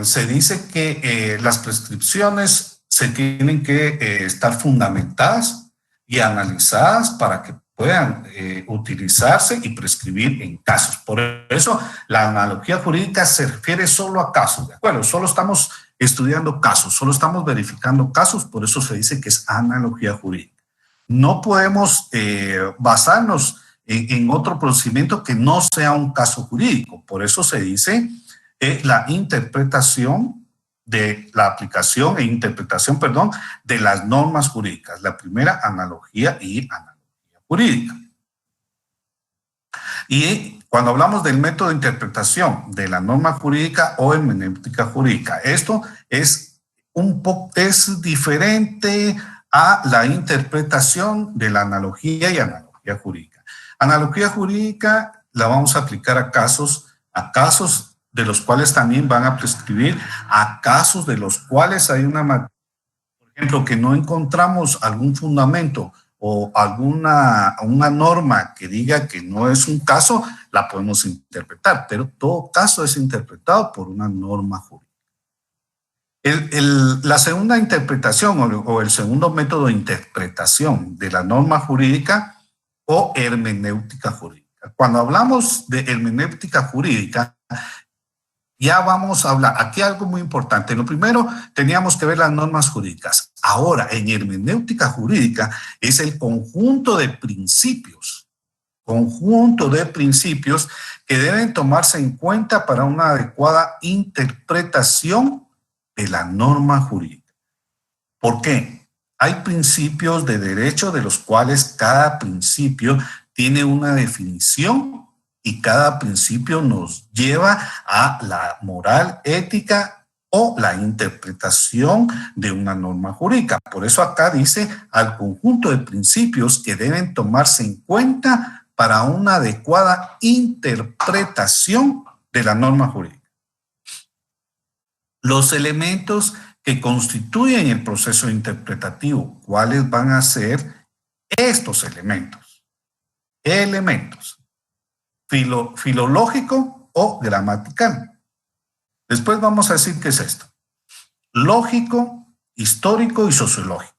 [SPEAKER 2] se dice que las prescripciones se tienen que estar fundamentadas y analizadas para que puedan utilizarse y prescribir en casos. Por eso la analogía jurídica se refiere solo a casos, ¿de acuerdo? Solo estamos estudiando casos, solo estamos verificando casos, por eso se dice que es analogía jurídica. No podemos basarnos en otro procedimiento que no sea un caso jurídico, por eso se dice la interpretación de la aplicación e interpretación, perdón, de las normas jurídicas. La primera, analogía y analogía jurídica. Y cuando hablamos del método de interpretación de la norma jurídica o hermenéutica jurídica, esto es diferente a la interpretación de la analogía y analogía jurídica. Analogía jurídica la vamos a aplicar a casos de los cuales también van a prescribir a casos de los cuales hay una, por ejemplo, que no encontramos algún fundamento o una norma que diga que no es un caso, la podemos interpretar, pero todo caso es interpretado por una norma jurídica. La segunda interpretación o el segundo método de interpretación de la norma jurídica o hermenéutica jurídica. Cuando hablamos de hermenéutica jurídica, ya vamos a hablar, aquí algo muy importante. Lo primero, teníamos que ver las normas jurídicas. Ahora, en hermenéutica jurídica es el conjunto de principios que deben tomarse en cuenta para una adecuada interpretación de la norma jurídica. ¿Por qué? Hay principios de derecho de los cuales cada principio tiene una definición y cada principio nos lleva a la moral ética o la interpretación de una norma jurídica. Por eso acá dice al conjunto de principios que deben tomarse en cuenta para una adecuada interpretación de la norma jurídica. Los elementos que constituyen el proceso interpretativo, ¿cuáles van a ser estos elementos? Filológico o gramatical. Después vamos a decir qué es esto. Lógico, histórico y sociológico.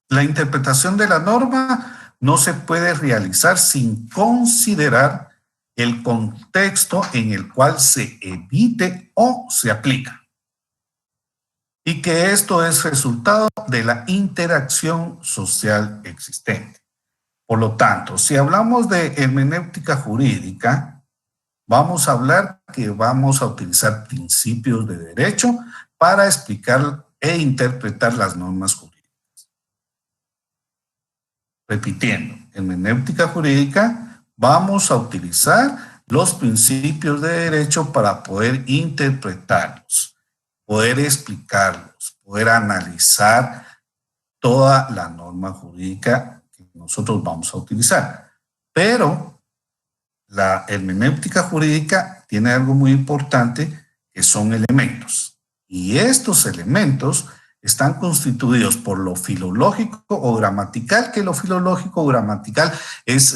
[SPEAKER 2] La interpretación de la norma no se puede realizar sin considerar el contexto en el cual se emite o se aplica. Y que esto es resultado de la interacción social existente. Por lo tanto, si hablamos de hermenéutica jurídica, vamos a hablar que vamos a utilizar principios de derecho para explicar e interpretar las normas jurídicas. Repitiendo, hermenéutica jurídica, vamos a utilizar los principios de derecho para poder interpretarlos, poder explicarlos, poder analizar toda la norma jurídica que nosotros vamos a utilizar. Pero la hermenéutica jurídica tiene algo muy importante que son elementos. Y estos elementos están constituidos por lo filológico o gramatical, que lo filológico o gramatical es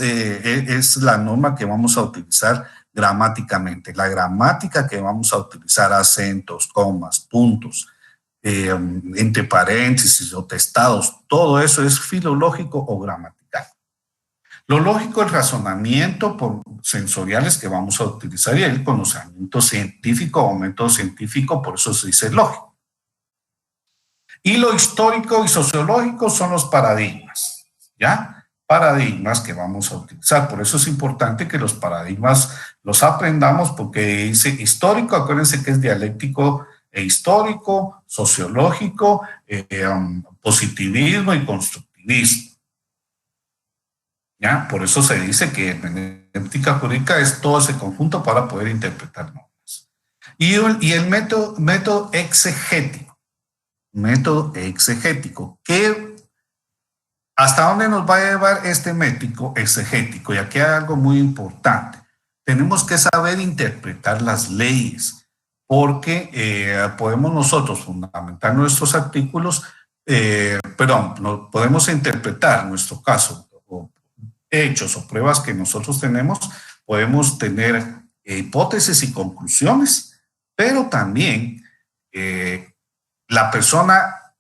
[SPEAKER 2] la norma que vamos a utilizar gramáticamente. La gramática que vamos a utilizar, acentos, comas, puntos, entre paréntesis o testados, todo eso es filológico o gramatical. Lo lógico, el razonamiento por sensoriales que vamos a utilizar y el conocimiento científico o método científico, por eso se dice lógico. Y lo histórico y sociológico son los paradigmas, ¿ya? Paradigmas que vamos a utilizar. Por eso es importante que los paradigmas los aprendamos, porque dice histórico, acuérdense que es dialéctico e histórico, sociológico, positivismo y constructivismo. ¿Ya? Por eso se dice que hermenéutica jurídica es todo ese conjunto para poder interpretar normas. Y el método exegético. Método exegético, que ¿hasta dónde nos va a llevar este método exegético? Y aquí hay algo muy importante. Tenemos que saber interpretar las leyes, porque podemos nosotros fundamentar nuestros artículos, podemos interpretar nuestro caso, o hechos o pruebas que nosotros tenemos, podemos tener hipótesis y conclusiones, pero también la persona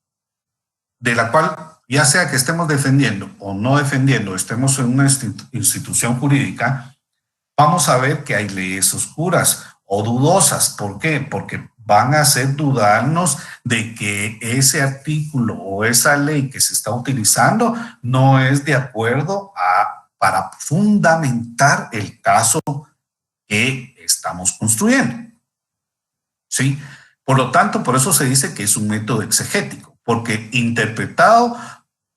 [SPEAKER 2] de la cual, ya sea que estemos defendiendo o no defendiendo, estemos en una institución jurídica, vamos a ver que hay leyes oscuras o dudosas. ¿Por qué? Porque van a hacer dudarnos de que ese artículo o esa ley que se está utilizando no es de acuerdo para fundamentar el caso que estamos construyendo. ¿Sí? Por lo tanto, por eso se dice que es un método exegético, porque interpretado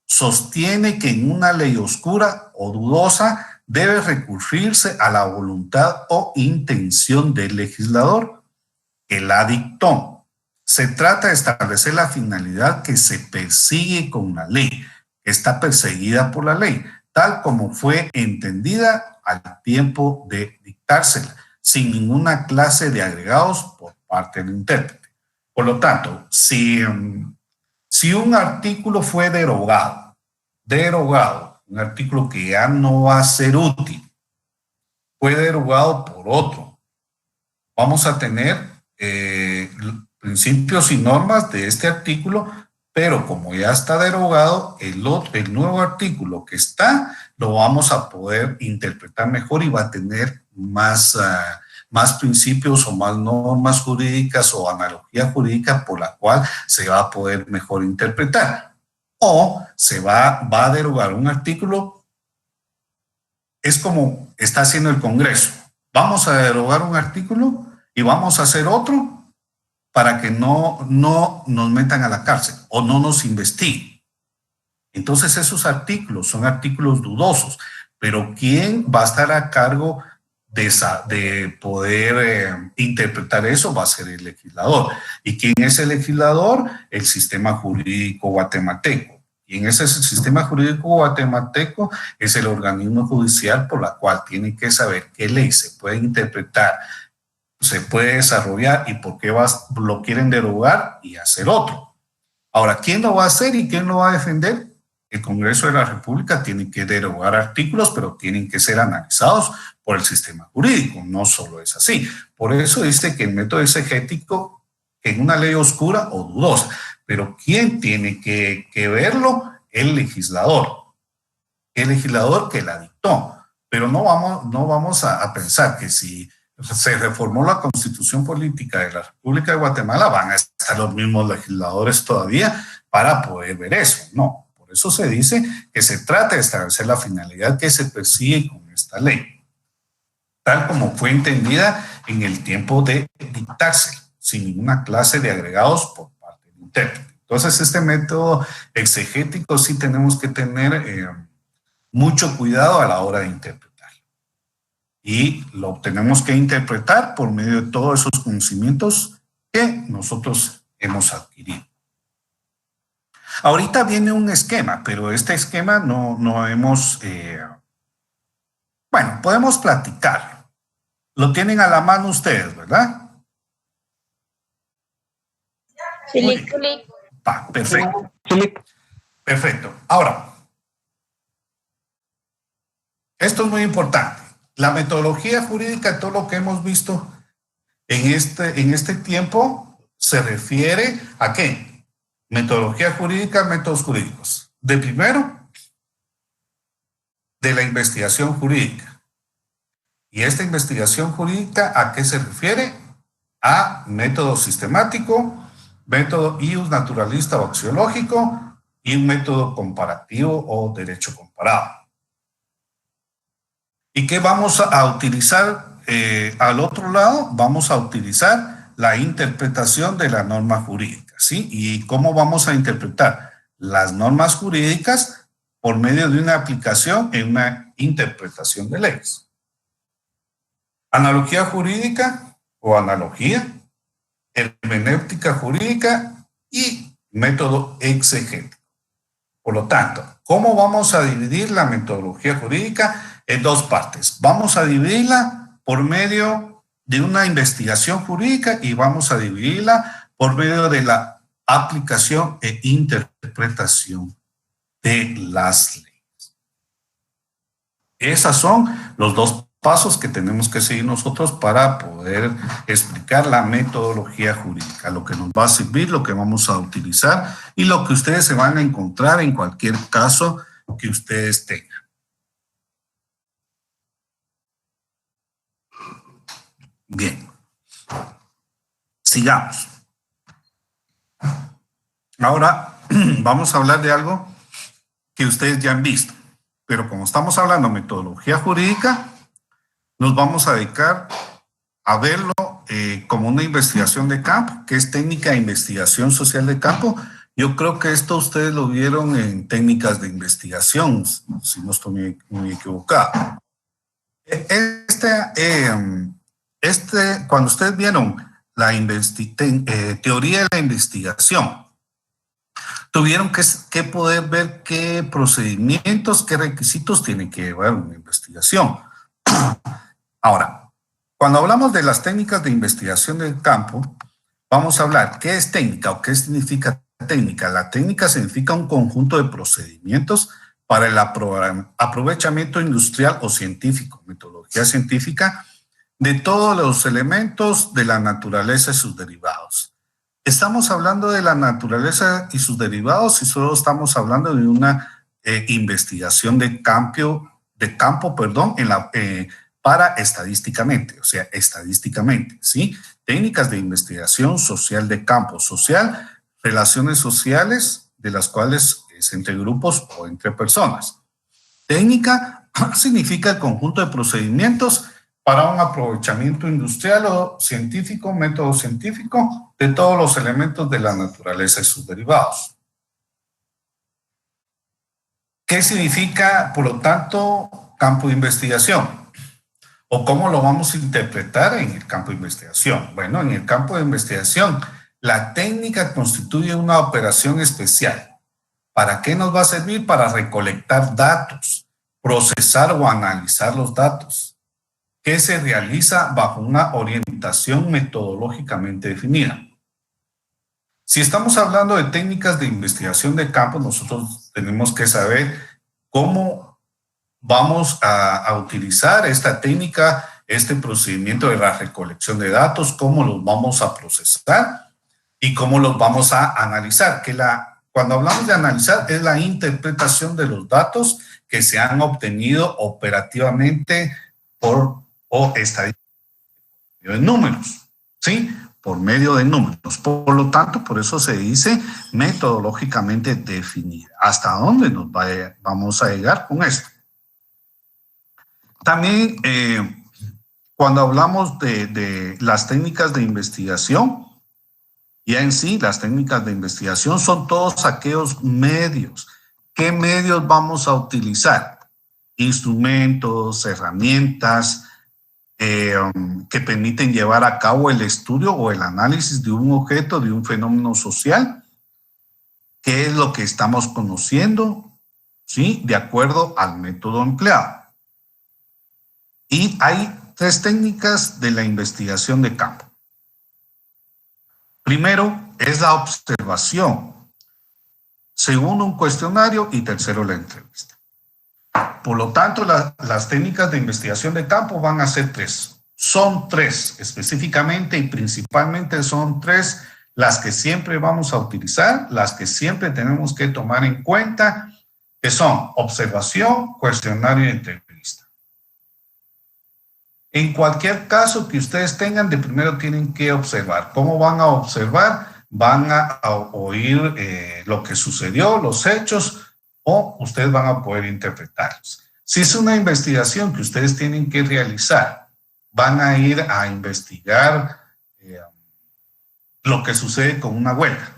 [SPEAKER 2] sostiene que en una ley oscura o dudosa debe recurrirse a la voluntad o intención del legislador que la dictó. Se trata de establecer la finalidad que se persigue con la ley, que está perseguida por la ley, tal como fue entendida al tiempo de dictársela. sin ninguna clase de agregados por parte del intérprete. Por lo tanto, si un artículo fue derogado, un artículo que ya no va a ser útil, fue derogado por otro, vamos a tener principios y normas de este artículo, pero como ya está derogado, el nuevo artículo que está, lo vamos a poder interpretar mejor y va a tener más principios o más normas jurídicas o analogía jurídica por la cual se va a poder mejor interpretar. O se va a derogar un artículo, es como está haciendo el Congreso. Vamos a derogar un artículo y vamos a hacer otro para que no nos metan a la cárcel o no nos investiguen. Entonces esos artículos son artículos dudosos, pero ¿quién va a estar a cargo de poder interpretar eso? Va a ser el legislador. ¿Y quién es el legislador? El sistema jurídico guatemalteco. Y en ese sistema jurídico guatemalteco es el organismo judicial por la cual tienen que saber qué ley se puede interpretar, se puede desarrollar y por qué lo quieren derogar y hacer otro. Ahora, ¿quién lo va a hacer y quién lo va a defender? El Congreso de la República tiene que derogar artículos, pero tienen que ser analizados por el sistema jurídico. No solo es así. Por eso dice que el método exegético en una ley oscura o dudosa. Pero ¿quién tiene que verlo? El legislador. El legislador que la dictó. Pero no vamos a pensar que si se reformó la Constitución Política de la República de Guatemala, van a estar los mismos legisladores todavía para poder ver eso. No, por eso se dice que se trata de establecer la finalidad que se persigue con esta ley, tal como fue entendida en el tiempo de dictarse, sin ninguna clase de agregados por parte del intérprete. Entonces, este método exegético sí tenemos que tener mucho cuidado a la hora de interpretar. Y lo tenemos que interpretar por medio de todos esos conocimientos que nosotros hemos adquirido. Ahorita viene un esquema, pero este esquema no hemos... bueno, podemos platicarlo. Lo tienen a la mano ustedes, ¿verdad?
[SPEAKER 1] Sí.
[SPEAKER 2] Va, perfecto. Perfecto. Ahora, esto es muy importante. La metodología jurídica, todo lo que hemos visto en este tiempo, se refiere a ¿qué? Metodología jurídica, métodos jurídicos. De primero, de la investigación jurídica. Y esta investigación jurídica, ¿a qué se refiere? A método sistemático, método ius naturalista o axiológico y un método comparativo o derecho comparado. ¿Y qué vamos a utilizar al otro lado? Vamos a utilizar la interpretación de la norma jurídica, ¿sí? ¿Y cómo vamos a interpretar las normas jurídicas? Por medio de una aplicación en una interpretación de leyes. Analogía jurídica o analogía, hermenéutica jurídica y método exegético. Por lo tanto, ¿cómo vamos a dividir la metodología jurídica? En dos partes. Vamos a dividirla por medio de una investigación jurídica y vamos a dividirla por medio de la aplicación e interpretación de las leyes. Esos son los dos pasos que tenemos que seguir nosotros para poder explicar la metodología jurídica, lo que nos va a servir, lo que vamos a utilizar y lo que ustedes se van a encontrar en cualquier caso que ustedes tengan. Bien, sigamos. Ahora vamos a hablar de algo que ustedes ya han visto, pero como estamos hablando de metodología jurídica, nos vamos a dedicar a verlo como una investigación de campo, que es técnica de investigación social de campo. Yo creo que esto ustedes lo vieron en técnicas de investigación, si no estoy muy equivocado. Cuando ustedes vieron la teoría de la investigación, tuvieron que poder ver qué procedimientos, qué requisitos tiene que llevar una investigación. Ahora, Cuando hablamos de las técnicas de investigación del campo, vamos a hablar qué es técnica o qué significa técnica. La técnica significa un conjunto de procedimientos para el aprovechamiento industrial o científico, metodología científica, de todos los elementos de la naturaleza y sus derivados. Estamos hablando de la naturaleza y sus derivados y solo estamos hablando de una investigación de campo, para estadísticamente, o sea, estadísticamente, ¿sí? Técnicas de investigación social de campo social, relaciones sociales de las cuales es entre grupos o entre personas. Técnica significa el conjunto de procedimientos para un aprovechamiento industrial o científico, método científico de todos los elementos de la naturaleza y sus derivados. ¿Qué significa, por lo tanto, campo de investigación? ¿O cómo lo vamos a interpretar en el campo de investigación? Bueno, en el campo de investigación, la técnica constituye una operación especial. ¿Para qué nos va a servir? Para recolectar datos, procesar o analizar los datos, que se realiza bajo una orientación metodológicamente definida. Si estamos hablando de técnicas de investigación de campo, nosotros tenemos que saber cómo vamos a utilizar esta técnica, este procedimiento de la recolección de datos, cómo los vamos a procesar y cómo los vamos a analizar. Cuando hablamos de analizar, es la interpretación de los datos que se han obtenido operativamente o estadísticamente en números, ¿sí? Por medio de números. Por lo tanto, por eso se dice metodológicamente definida. ¿Hasta dónde nos vamos a llegar con esto? También, cuando hablamos de las técnicas de investigación, ya en sí, las técnicas de investigación son todos aquellos medios. ¿Qué medios vamos a utilizar? Instrumentos, herramientas que permiten llevar a cabo el estudio o el análisis de un objeto, de un fenómeno social. ¿Qué es lo que estamos conociendo? ¿Sí? De acuerdo al método empleado. Y hay 3 técnicas de la investigación de campo. Primero es la observación, segundo un cuestionario y tercero la entrevista. Por lo tanto, las técnicas de investigación de campo van a ser 3. Son 3 específicamente y principalmente son 3 las que siempre vamos a utilizar, las que siempre tenemos que tomar en cuenta, que son observación, cuestionario y entrevista. En cualquier caso que ustedes tengan, de primero tienen que observar. ¿Cómo van a observar? Van a oír lo que sucedió, los hechos, o ustedes van a poder interpretarlos. Si es una investigación que ustedes tienen que realizar, van a ir a investigar lo que sucede con una huelga.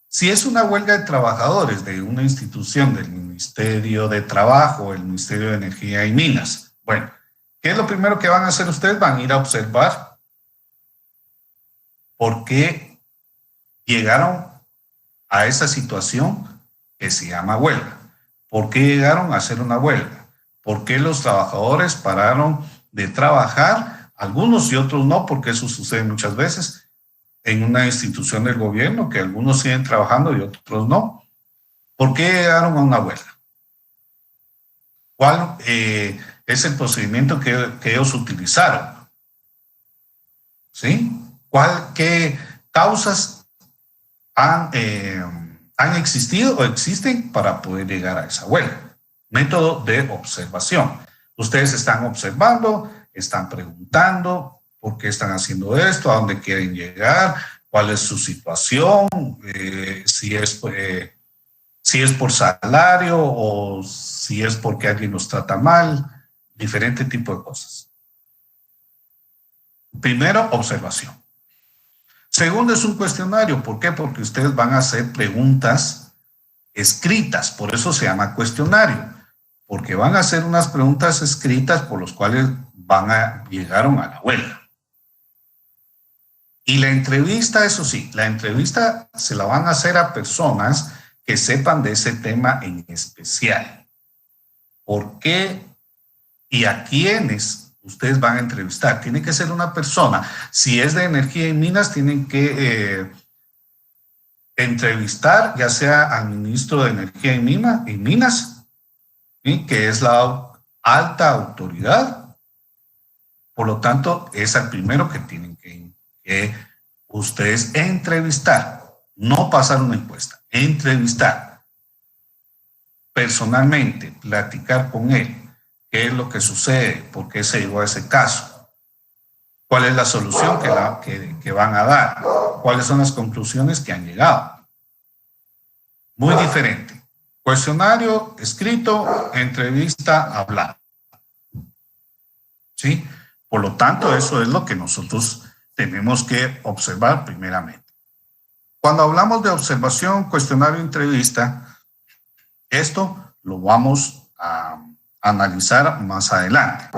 [SPEAKER 2] Si es una huelga de trabajadores de una institución del Ministerio de Trabajo, el Ministerio de Energía y Minas, bueno, ¿qué es lo primero que van a hacer ustedes? Van a ir a observar por qué llegaron a esa situación que se llama huelga. ¿Por qué llegaron a hacer una huelga? ¿Por qué los trabajadores pararon de trabajar? Algunos y otros no, porque eso sucede muchas veces en una institución del gobierno, que algunos siguen trabajando y otros no. ¿Por qué llegaron a una huelga? ¿Cuál es el procedimiento que ellos utilizaron? ¿Sí? ¿Qué causas han existido o existen para poder llegar a esa huelga? Método de observación. Ustedes están observando, están preguntando por qué están haciendo esto, a dónde quieren llegar, cuál es su situación, si es por salario o si es porque alguien los trata mal, diferente tipo de cosas. Primero, observación. Segundo, es un cuestionario. ¿Por qué? Porque ustedes van a hacer preguntas escritas, por eso se llama cuestionario, porque van a hacer unas preguntas escritas por las cuales llegaron a la huelga. Y la entrevista, eso sí, la entrevista se la van a hacer a personas que sepan de ese tema en especial. ¿Por qué y a quiénes ustedes van a entrevistar. Tiene que ser una persona. Si es de energía y minas, tienen que entrevistar ya sea al ministro de Energía y Minas, ¿sí? Que es la alta autoridad. Por lo tanto, es el primero que tienen que ustedes entrevistar, no pasar una encuesta, entrevistar personalmente, platicar con él, qué es lo que sucede, por qué se llegó a ese caso, cuál es la solución que van a dar, cuáles son las conclusiones que han llegado. Muy diferente. Cuestionario escrito, entrevista hablada. ¿Sí? Por lo tanto, eso es lo que nosotros tenemos que observar primeramente. Cuando hablamos de observación, cuestionario, entrevista, esto lo vamos a analizar más adelante.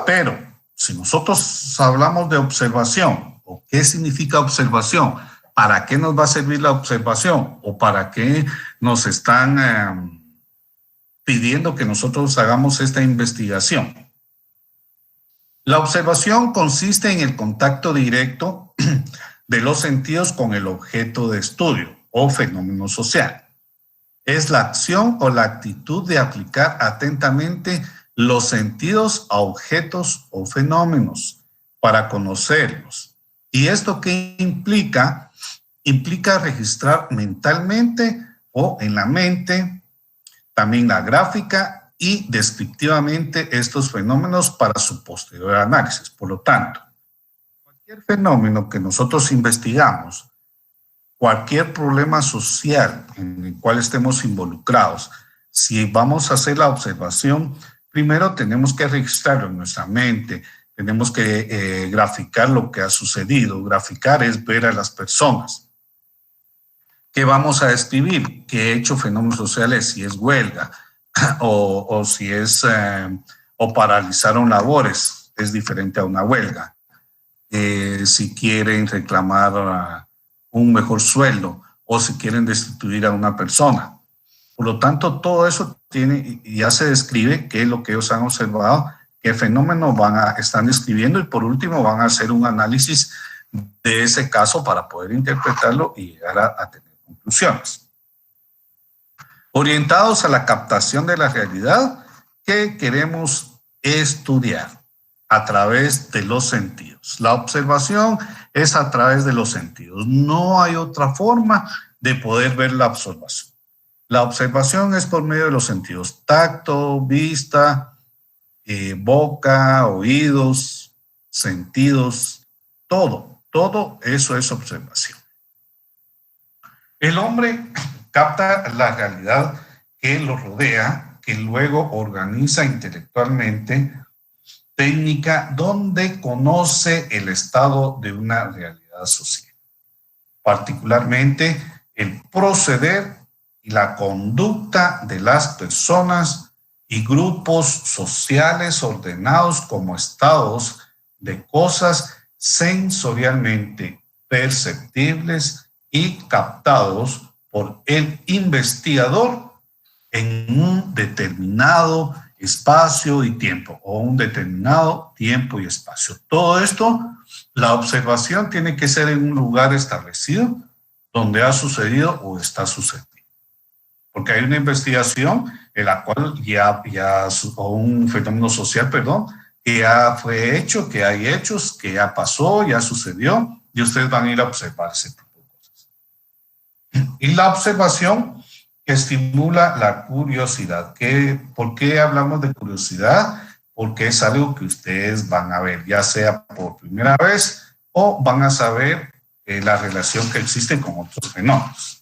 [SPEAKER 2] Pero si nosotros hablamos de observación, ¿o qué significa observación? ¿Para qué nos va a servir la observación? ¿O para qué nos están pidiendo que nosotros hagamos esta investigación? La observación consiste en el contacto directo de los sentidos con el objeto de estudio o fenómeno social. Es la acción o la actitud de aplicar atentamente los sentidos a objetos o fenómenos para conocerlos. ¿Y esto qué implica? Implica registrar mentalmente o en la mente, también la gráfica y descriptivamente estos fenómenos para su posterior análisis. Por lo tanto, cualquier fenómeno que nosotros investigamos, cualquier problema social en el cual estemos involucrados, si vamos a hacer la observación, primero tenemos que registrarlo en nuestra mente, tenemos que graficar lo que ha sucedido. Graficar es ver a las personas. ¿Qué vamos a describir? ¿Qué hecho fenómenos sociales? Si es huelga, o si es o paralizaron labores, es diferente a una huelga. Si quieren reclamar un mejor sueldo o si quieren destituir a una persona. Por lo tanto, todo eso ya se describe qué es lo que ellos han observado, qué fenómeno están describiendo y por último van a hacer un análisis de ese caso para poder interpretarlo y llegar a tener conclusiones. Orientados a la captación de la realidad que queremos estudiar a través de los sentidos. La observación es a través de los sentidos. No hay otra forma de poder ver la observación. La observación es por medio de los sentidos: tacto, vista, boca, oídos, sentidos, todo eso es observación. El hombre capta la realidad que lo rodea, que luego organiza intelectualmente, técnica, donde conoce el estado de una realidad social. Particularmente el proceder y la conducta de las personas y grupos sociales ordenados como estados de cosas sensorialmente perceptibles y captados por el investigador en un determinado espacio y tiempo, o un determinado tiempo y espacio. Todo esto, la observación tiene que ser en un lugar establecido donde ha sucedido o está sucediendo. Porque hay una investigación en la cual o un fenómeno social, que ya fue hecho, que hay hechos, que ya pasó, ya sucedió, y ustedes van a ir a observar ese tipo de cosas. Y la observación estimula la curiosidad. ¿Por qué hablamos de curiosidad? Porque es algo que ustedes van a ver, ya sea por primera vez o van a saber la relación que existe con otros fenómenos.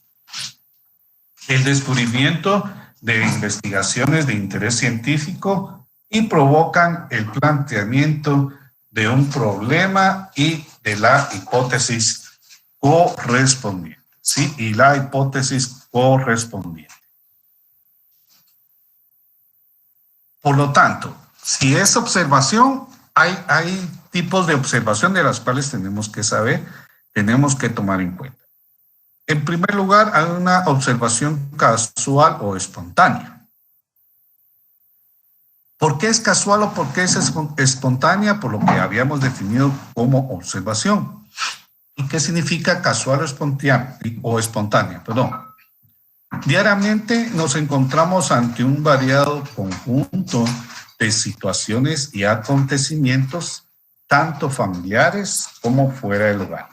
[SPEAKER 2] El descubrimiento de investigaciones de interés científico y provocan el planteamiento de un problema y de la hipótesis correspondiente. ¿Sí? Y la hipótesis correspondiente. Por lo tanto, si es observación, hay tipos de observación de las cuales tenemos que saber, tenemos que tomar en cuenta. En primer lugar, hay una observación casual o espontánea. ¿Por qué es casual o por qué es espontánea? Por lo que habíamos definido como observación. ¿Y qué significa casual o espontánea? Diariamente nos encontramos ante un variado conjunto de situaciones y acontecimientos, tanto familiares como fuera del hogar.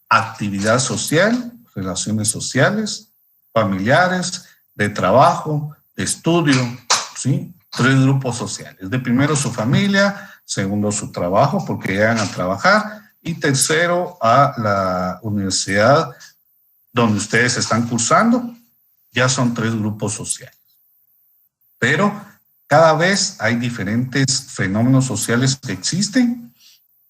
[SPEAKER 2] Actividad social, relaciones sociales, familiares, de trabajo, de estudio, ¿sí? 3 grupos sociales. De primero su familia, segundo su trabajo porque llegan a trabajar y tercero a la universidad donde ustedes están cursando. Ya son 3 grupos sociales. Pero cada vez hay diferentes fenómenos sociales que existen.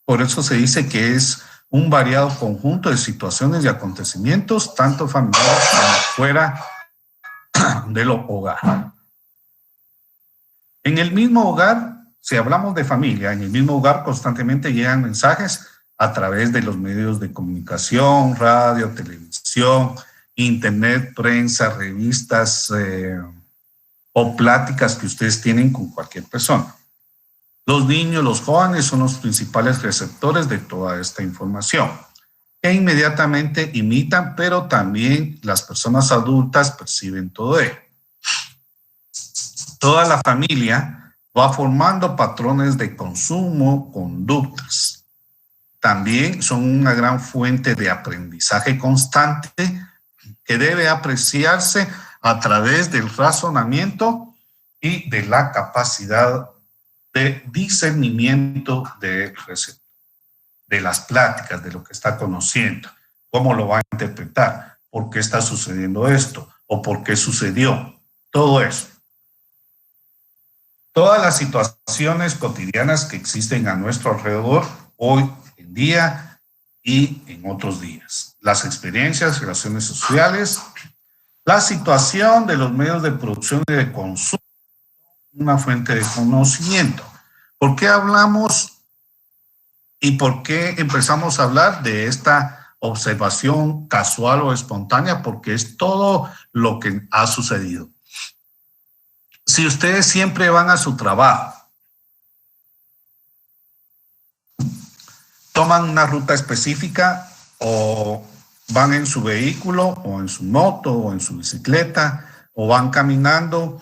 [SPEAKER 2] Por eso se dice que es un variado conjunto de situaciones y acontecimientos, tanto familiares como fuera del hogar. En el mismo hogar, si hablamos de familia, en el mismo hogar constantemente llegan mensajes a través de los medios de comunicación, radio, televisión, internet, prensa, revistas o pláticas que ustedes tienen con cualquier persona. Los niños, los jóvenes son los principales receptores de toda esta información, que inmediatamente imitan, pero también las personas adultas perciben todo ello. Toda la familia va formando patrones de consumo, conductas. También son una gran fuente de aprendizaje constante que debe apreciarse a través del razonamiento y de la capacidad de discernimiento de las pláticas, de lo que está conociendo, cómo lo va a interpretar, por qué está sucediendo esto o por qué sucedió, todo eso. Todas las situaciones cotidianas que existen a nuestro alrededor hoy en día y en otros días. Las experiencias, relaciones sociales, la situación de los medios de producción y de consumo, una fuente de conocimiento. ¿Por qué hablamos y por qué empezamos a hablar de esta observación casual o espontánea? Porque es todo lo que ha sucedido. Si ustedes siempre van a su trabajo, toman una ruta específica o van en su vehículo o en su moto o en su bicicleta o van caminando,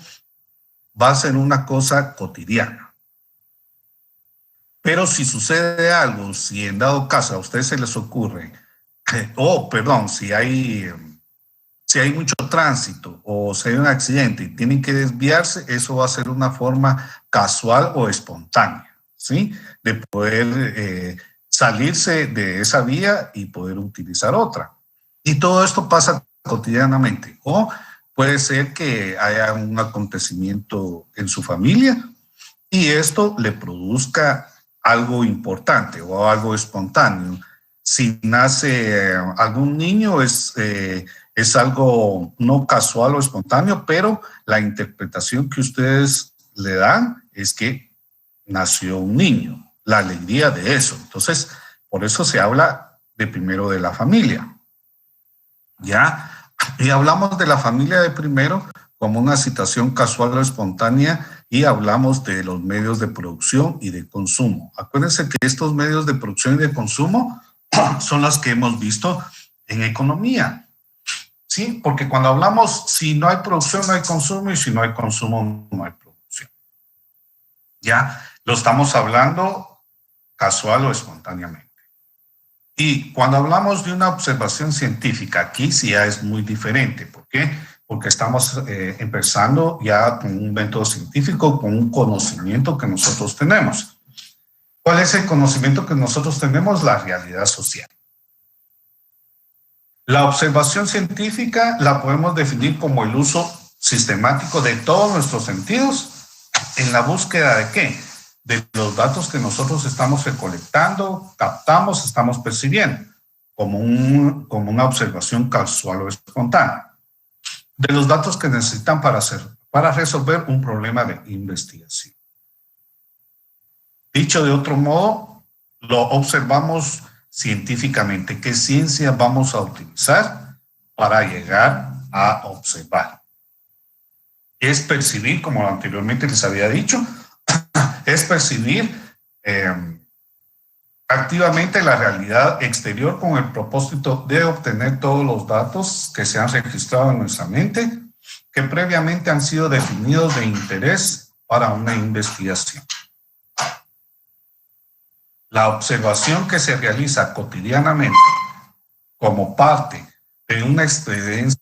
[SPEAKER 2] va a ser una cosa cotidiana. Pero si sucede algo, si en dado caso a ustedes se les ocurre, si hay mucho tránsito o si hay un accidente y tienen que desviarse, eso va a ser una forma casual o espontánea, ¿sí? De poder salirse de esa vía y poder utilizar otra. Y todo esto pasa cotidianamente. O puede ser que haya un acontecimiento en su familia y esto le produzca algo importante o algo espontáneo. Si nace algún niño es algo no casual o espontáneo, pero la interpretación que ustedes le dan es que nació un niño, la alegría de eso. Entonces, por eso se habla de primero de la familia. ¿Ya? Y hablamos de la familia de primero como una situación casual o espontánea y hablamos de los medios de producción y de consumo. Acuérdense que estos medios de producción y de consumo son los que hemos visto en economía. ¿Sí? Porque cuando hablamos, si no hay producción, no hay consumo, y si no hay consumo, no hay producción. Ya lo estamos hablando casual o espontáneamente. Y cuando hablamos de una observación científica, aquí sí ya es muy diferente. ¿Por qué? Porque estamos empezando ya con un método científico, con un conocimiento que nosotros tenemos. ¿Cuál es el conocimiento que nosotros tenemos? La realidad social. La observación científica la podemos definir como el uso sistemático de todos nuestros sentidos en la búsqueda de ¿qué? De los datos que nosotros estamos recolectando, captamos, estamos percibiendo, como una observación casual o espontánea, de los datos que necesitan para resolver un problema de investigación. Dicho de otro modo, lo observamos científicamente. ¿Qué ciencia vamos a utilizar para llegar a observar? Es percibir, como anteriormente les había dicho, es percibir activamente la realidad exterior con el propósito de obtener todos los datos que se han registrado en nuestra mente, que previamente han sido definidos de interés para una investigación. La observación que se realiza cotidianamente como parte de una experiencia,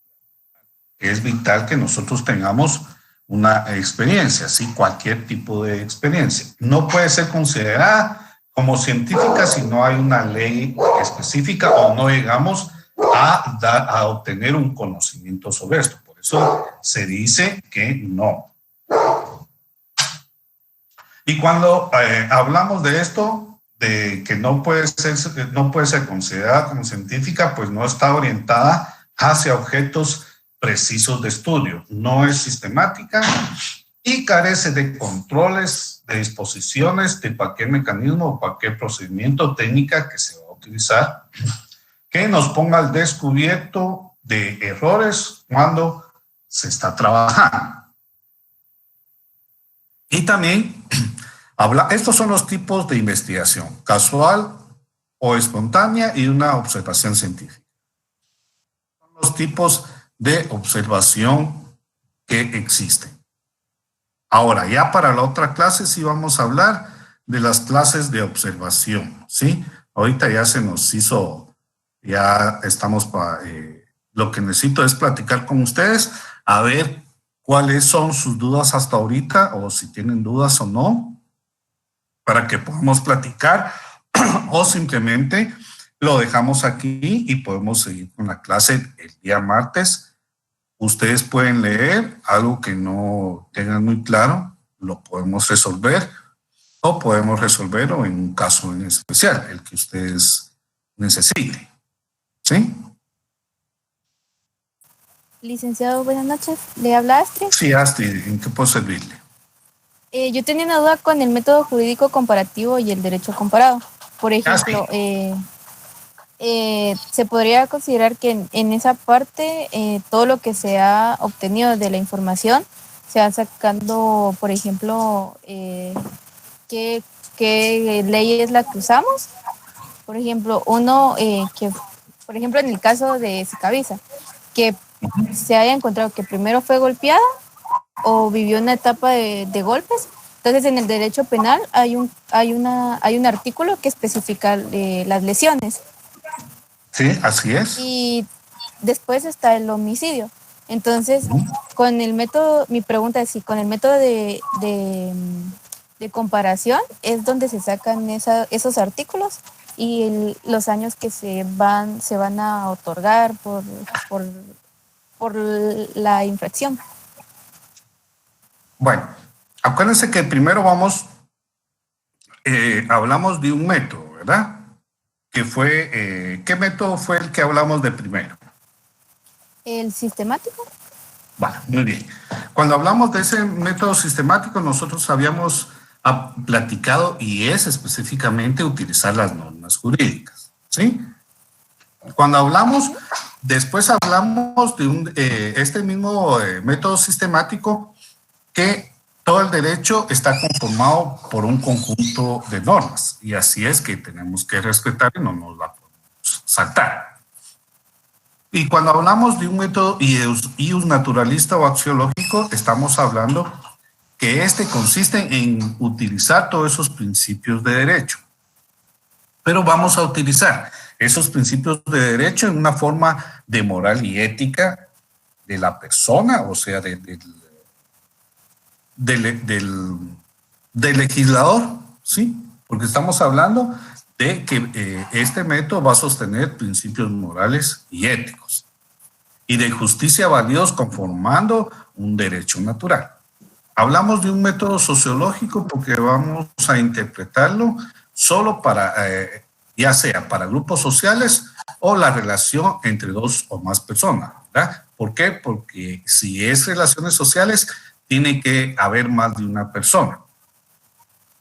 [SPEAKER 2] es vital que nosotros tengamos una experiencia, ¿sí? Cualquier tipo de experiencia. No puede ser considerada como científica si no hay una ley específica o no llegamos a obtener un conocimiento sobre esto. Por eso se dice que no. Y cuando hablamos de esto, de que no puede ser considerada como científica, pues no está orientada hacia objetos precisos de estudio, no es sistemática y carece de controles, de disposiciones de cualquier mecanismo o cualquier procedimiento o técnica que se va a utilizar que nos ponga al descubierto de errores cuando se está trabajando. Y también estos son los tipos de investigación: casual o espontánea y una observación científica. Son los tipos de observación que existen. Ahora, ya para la otra clase sí vamos a hablar de las clases de observación, ¿sí? Ahorita ya se nos hizo, ya estamos para... lo que necesito es platicar con ustedes, a ver cuáles son sus dudas hasta ahorita, o si tienen dudas o no, para que podamos platicar, o simplemente lo dejamos aquí y podemos seguir con la clase el día martes. Ustedes pueden leer algo que no tengan muy claro, lo podemos resolver, o podemos resolverlo en un caso en especial, el que ustedes necesiten. ¿Sí?
[SPEAKER 7] Licenciado, buenas noches. ¿Le habla Astrid?
[SPEAKER 2] Sí, Astrid, ¿en qué puedo servirle?
[SPEAKER 7] Yo tenía una duda con el método jurídico comparativo y el derecho comparado. Por ejemplo, se podría considerar que en esa parte todo lo que se ha obtenido de la información se va sacando, por ejemplo, qué ley es la que usamos. Por ejemplo, por ejemplo, en el caso de Sicavisa, que se haya encontrado que primero fue golpeada o vivió una etapa de golpes. Entonces, en el derecho penal hay un artículo que especifica las lesiones.
[SPEAKER 2] Sí, así es.
[SPEAKER 7] Y después está el homicidio. Entonces, con el método, mi pregunta es si con el método de comparación es donde se sacan esos artículos y los años que se van a otorgar por la infracción.
[SPEAKER 2] Bueno, acuérdense que primero hablamos de un método, ¿verdad? Que fue, ¿qué método fue el que hablamos de primero?
[SPEAKER 7] ¿El sistemático?
[SPEAKER 2] Vale, muy bien. Cuando hablamos de ese método sistemático, nosotros habíamos platicado y es específicamente utilizar las normas jurídicas, ¿sí? Cuando hablamos, después hablamos de este mismo método sistemático que todo el derecho está conformado por un conjunto de normas y así es que tenemos que respetar y no nos la podemos saltar. Y cuando hablamos de un método ius naturalista o axiológico, estamos hablando que este consiste en utilizar todos esos principios de derecho. Pero vamos a utilizar esos principios de derecho en una forma de moral y ética de la persona, o sea, del legislador, ¿sí? Porque estamos hablando de que este método va a sostener principios morales y éticos y de justicia válidos conformando un derecho natural. Hablamos de un método sociológico porque vamos a interpretarlo solo para, ya sea para grupos sociales o la relación entre dos o más personas, ¿verdad? ¿Por qué? Porque si es relaciones sociales, tiene que haber más de una persona.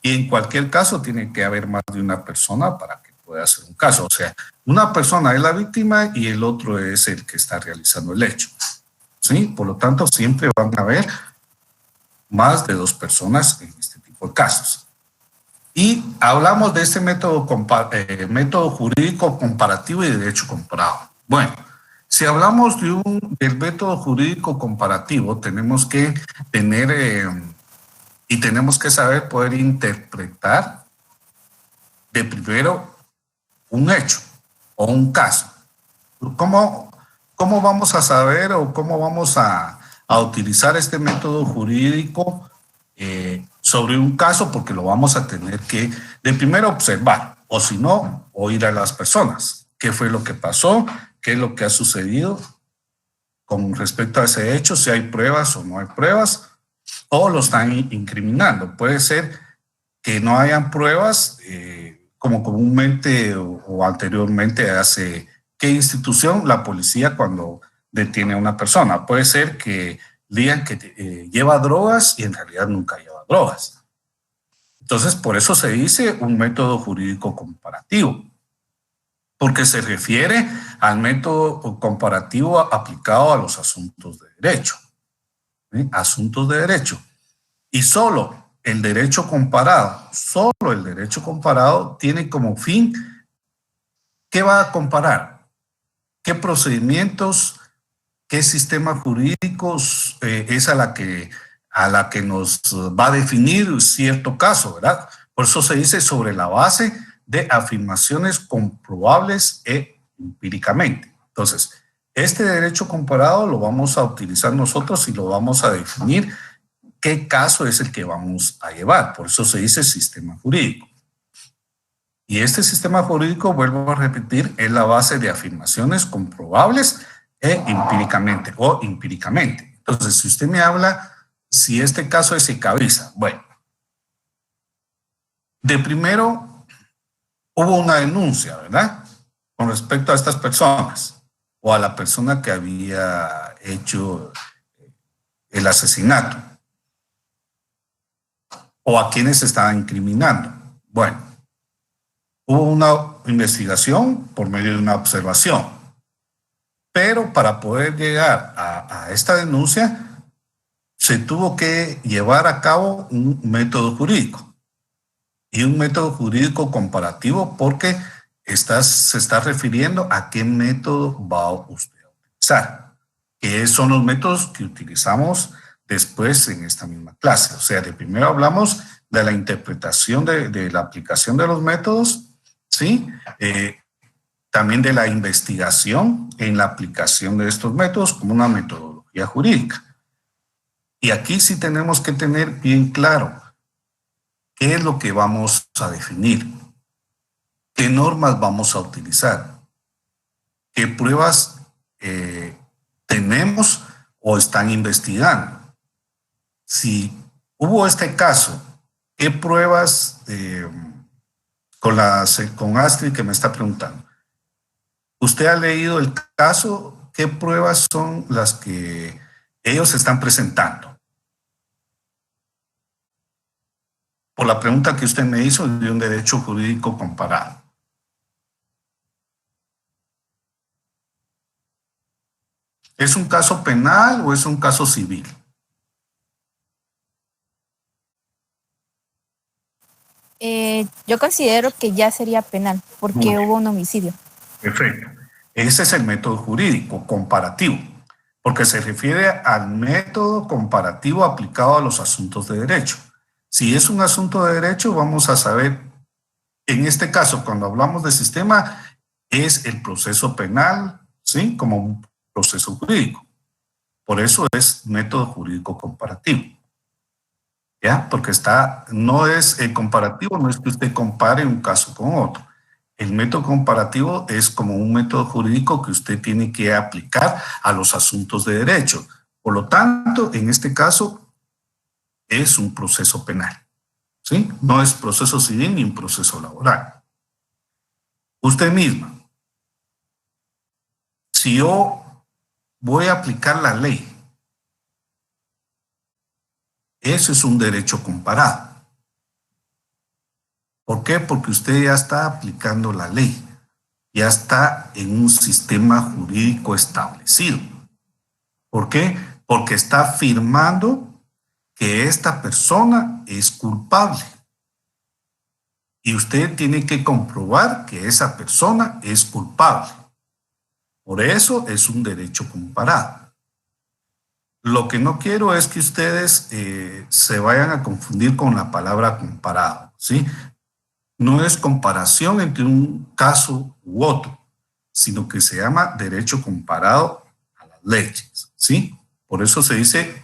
[SPEAKER 2] Y en cualquier caso tiene que haber más de una persona para que pueda ser un caso. O sea, una persona es la víctima y el otro es el que está realizando el hecho. ¿Sí? Por lo tanto, siempre van a haber más de dos personas en este tipo de casos. Y hablamos de este método, método jurídico comparativo y de derecho comparado. Bueno, si hablamos del método jurídico comparativo, tenemos que tener y tenemos que saber poder interpretar de primero un hecho o un caso. ¿Cómo vamos a saber o cómo vamos a utilizar este método jurídico sobre un caso? Porque lo vamos a tener que de primero observar, o si no, oír a las personas. ¿Qué fue lo que pasó? ¿Qué es lo que ha sucedido con respecto a ese hecho? Si hay pruebas o no hay pruebas, o lo están incriminando. Puede ser que no hayan pruebas, como comúnmente o anteriormente hace ¿qué institución? La policía cuando detiene a una persona. Puede ser que digan que lleva drogas y en realidad nunca lleva drogas. Entonces, por eso se dice un método jurídico comparativo, porque se refiere al método comparativo aplicado a los asuntos de derecho. ¿Sí? Asuntos de derecho. Y solo el derecho comparado tiene como fin, ¿qué va a comparar? ¿Qué procedimientos, qué sistemas jurídicos es a la que nos va a definir cierto caso, ¿verdad? Por eso se dice sobre la base de afirmaciones comprobables e empíricamente. Entonces, este derecho comparado lo vamos a utilizar nosotros y lo vamos a definir qué caso es el que vamos a llevar. Por eso se dice sistema jurídico. Y este sistema jurídico, vuelvo a repetir, es la base de afirmaciones comprobables e empíricamente o empíricamente. Entonces, si usted me habla si este caso es Ecaviza, bueno, de primero hubo una denuncia, ¿verdad? Con respecto a estas personas o a la persona que había hecho el asesinato o a quienes se estaban incriminando. Bueno, hubo una investigación por medio de una observación, pero para poder llegar a esta denuncia se tuvo que llevar a cabo un método jurídico y un método jurídico comparativo porque se está refiriendo a qué método va usted a utilizar, que son los métodos que utilizamos después en esta misma clase. O sea, de primero hablamos de la interpretación de la aplicación de los métodos, ¿sí? También de la investigación en la aplicación de estos métodos como una metodología jurídica. Y aquí sí tenemos que tener bien claro qué es lo que vamos a definir, qué normas vamos a utilizar, qué pruebas tenemos o están investigando. Si hubo este caso, ¿qué pruebas con Astrid que me está preguntando? ¿Usted ha leído el caso? ¿Qué pruebas son las que ellos están presentando? Por la pregunta que usted me hizo de un derecho jurídico comparado. ¿Es un caso penal o es un caso civil?
[SPEAKER 7] Yo considero que ya sería penal porque hubo un homicidio.
[SPEAKER 2] Perfecto. Ese es el método jurídico comparativo, porque se refiere al método comparativo aplicado a los asuntos de derecho. Si es un asunto de derecho, vamos a saber, en este caso, cuando hablamos de sistema, es el proceso penal, ¿sí? Como un proceso jurídico. Por eso es método jurídico comparativo. ¿Ya? Porque no es el comparativo, no es que usted compare un caso con otro. El método comparativo es como un método jurídico que usted tiene que aplicar a los asuntos de derecho. Por lo tanto, en este caso, es un proceso penal, ¿sí? No es proceso civil ni un proceso laboral. Usted misma, si yo voy a aplicar la ley, eso es un derecho comparado. ¿Por qué? Porque usted ya está aplicando la ley, ya está en un sistema jurídico establecido. ¿Por qué? Porque está afirmando que esta persona es culpable. y usted tiene que comprobar que esa persona es culpable. Por eso es un derecho comparado. Lo que no quiero es que ustedes se vayan a confundir con la palabra comparado, ¿sí? No es comparación entre un caso u otro, sino que se llama derecho comparado a las leyes, ¿sí? Por eso se dice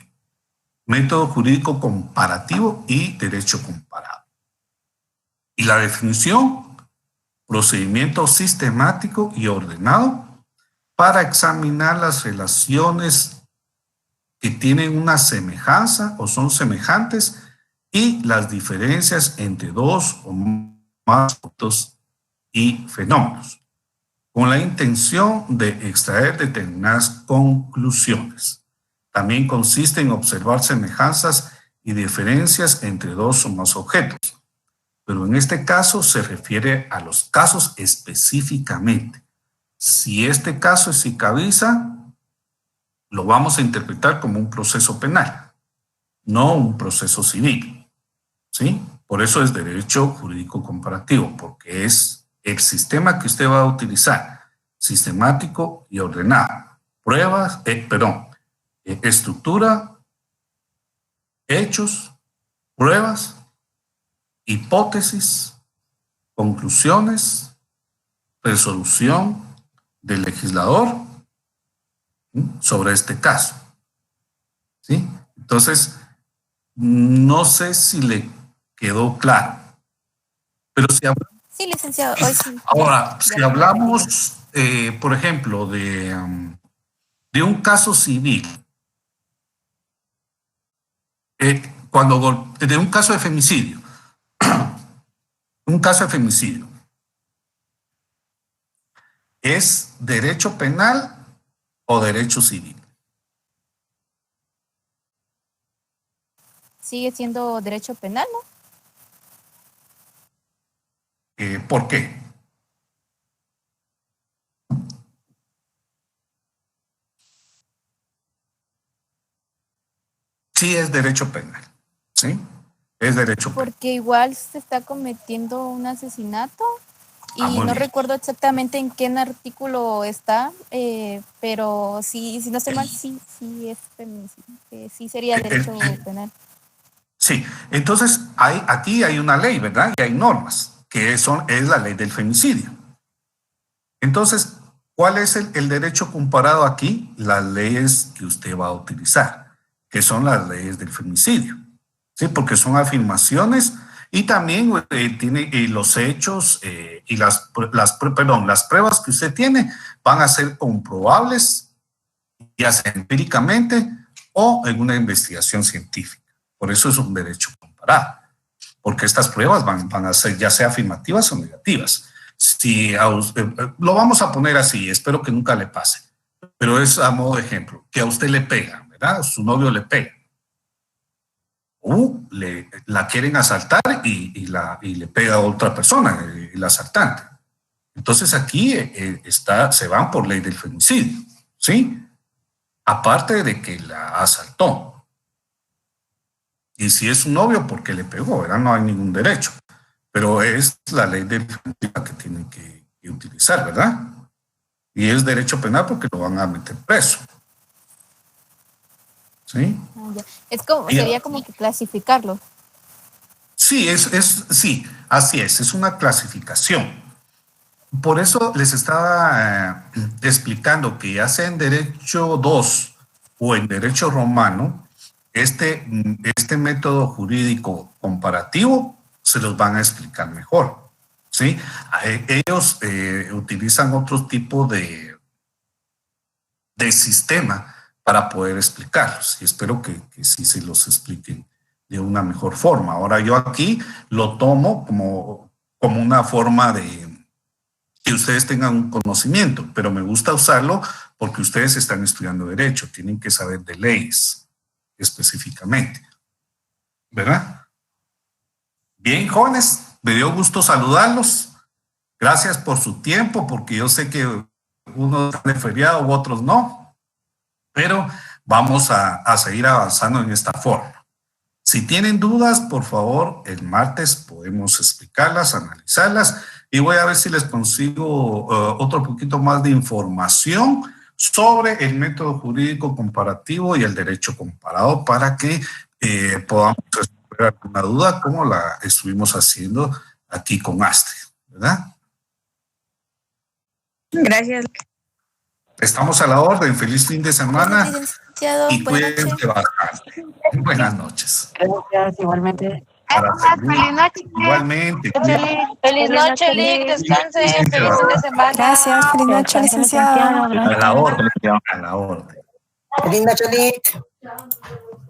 [SPEAKER 2] método jurídico comparativo y derecho comparado. Y la definición, procedimiento sistemático y ordenado para examinar las relaciones que tienen una semejanza o son semejantes y las diferencias entre dos o más objetos y fenómenos, con la intención de extraer determinadas conclusiones. También consiste en observar semejanzas y diferencias entre dos o más objetos, pero en este caso se refiere a los casos específicamente. Si este caso es Icaviza, lo vamos a interpretar como un proceso penal, no un proceso civil, ¿sí? Por eso es derecho jurídico comparativo, porque es el sistema que usted va a utilizar, sistemático y ordenado. Pruebas, estructura, hechos, pruebas, hipótesis, conclusiones, resolución del legislador sobre este caso, ¿sí? Entonces, no sé si le quedó claro, pero si hablamos,
[SPEAKER 7] Sí, licenciado. Hoy sí.
[SPEAKER 2] ahora, si hablamos, por ejemplo, de un caso civil, de un caso de femicidio, un caso de femicidio, ¿es derecho penal o derecho civil?
[SPEAKER 7] Sigue siendo derecho penal, ¿no?
[SPEAKER 2] ¿Por qué? Sí, es derecho penal, ¿sí? Es derecho penal.
[SPEAKER 7] Porque igual se está cometiendo un asesinato y
[SPEAKER 2] muy
[SPEAKER 7] no
[SPEAKER 2] bien.
[SPEAKER 7] recuerdo exactamente en qué artículo está, pero sí, si no estoy mal, sí es femicidio, sí sería derecho penal.
[SPEAKER 2] Sí, entonces aquí hay una ley, ¿verdad? Y hay normas, que es la ley del femicidio. Entonces, ¿cuál es el derecho comparado aquí? Las leyes que usted va a utilizar, que son las leyes del femicidio, ¿sí? Porque son afirmaciones y también tiene los hechos y las pruebas que usted tiene van a ser comprobables, ya sea empíricamente o en una investigación científica. Por eso es un derecho comparado, porque estas pruebas van a ser ya sea afirmativas o negativas. Si lo vamos a poner así, espero que nunca le pase, pero es a modo de ejemplo, que a usted le pega, ¿verdad? Su novio le pega. O la quieren asaltar y le pega a otra persona, el asaltante. Entonces aquí se van por ley del femicidio, ¿sí? Aparte de que la asaltó. Y si es un novio, porque le pegó, ¿verdad? No hay ningún derecho. Pero es la ley del femicidio que tienen que utilizar, ¿verdad? Y es derecho penal porque lo van a meter preso. ¿Sí?
[SPEAKER 7] Sería como que clasificarlo.
[SPEAKER 2] Sí, sí, así es una clasificación. Por eso les estaba explicando que ya sea en derecho 2 o en derecho romano, este método jurídico comparativo se los van a explicar mejor, ¿sí? Ellos utilizan otro tipo de sistema para poder explicarlos y espero que sí se los expliquen de una mejor forma. Ahora yo aquí lo tomo como una forma de que ustedes tengan un conocimiento, pero me gusta usarlo porque ustedes están estudiando derecho, tienen que saber de leyes específicamente, ¿verdad? Bien, jóvenes, me dio gusto saludarlos. Gracias por su tiempo, porque yo sé que unos están de feriado u otros no, pero vamos a seguir avanzando en esta forma. Si tienen dudas, por favor, el martes podemos explicarlas, analizarlas y voy a ver si les consigo otro poquito más de información sobre el método jurídico comparativo y el derecho comparado para que podamos resolver alguna duda como la estuvimos haciendo aquí con Astrid, ¿verdad?
[SPEAKER 1] Gracias.
[SPEAKER 2] Estamos a la orden. Feliz fin de semana
[SPEAKER 7] Licenciado,
[SPEAKER 2] y
[SPEAKER 7] buenas noches.
[SPEAKER 2] cuídense bastante. Buenas noches.
[SPEAKER 4] Gracias, igualmente.
[SPEAKER 2] Para
[SPEAKER 5] Feliz noche.
[SPEAKER 2] igualmente.
[SPEAKER 8] Feliz noche, Lick. Descanse. Feliz fin de semana.
[SPEAKER 9] Gracias, feliz noche, licenciado.
[SPEAKER 2] A la orden. A la orden.
[SPEAKER 10] Feliz noche, Lick.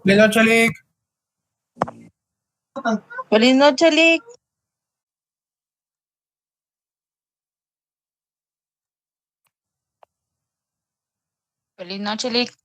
[SPEAKER 11] Feliz noche, Lick.
[SPEAKER 8] Feliz noche, Lick.
[SPEAKER 1] Feliz noche, Lick.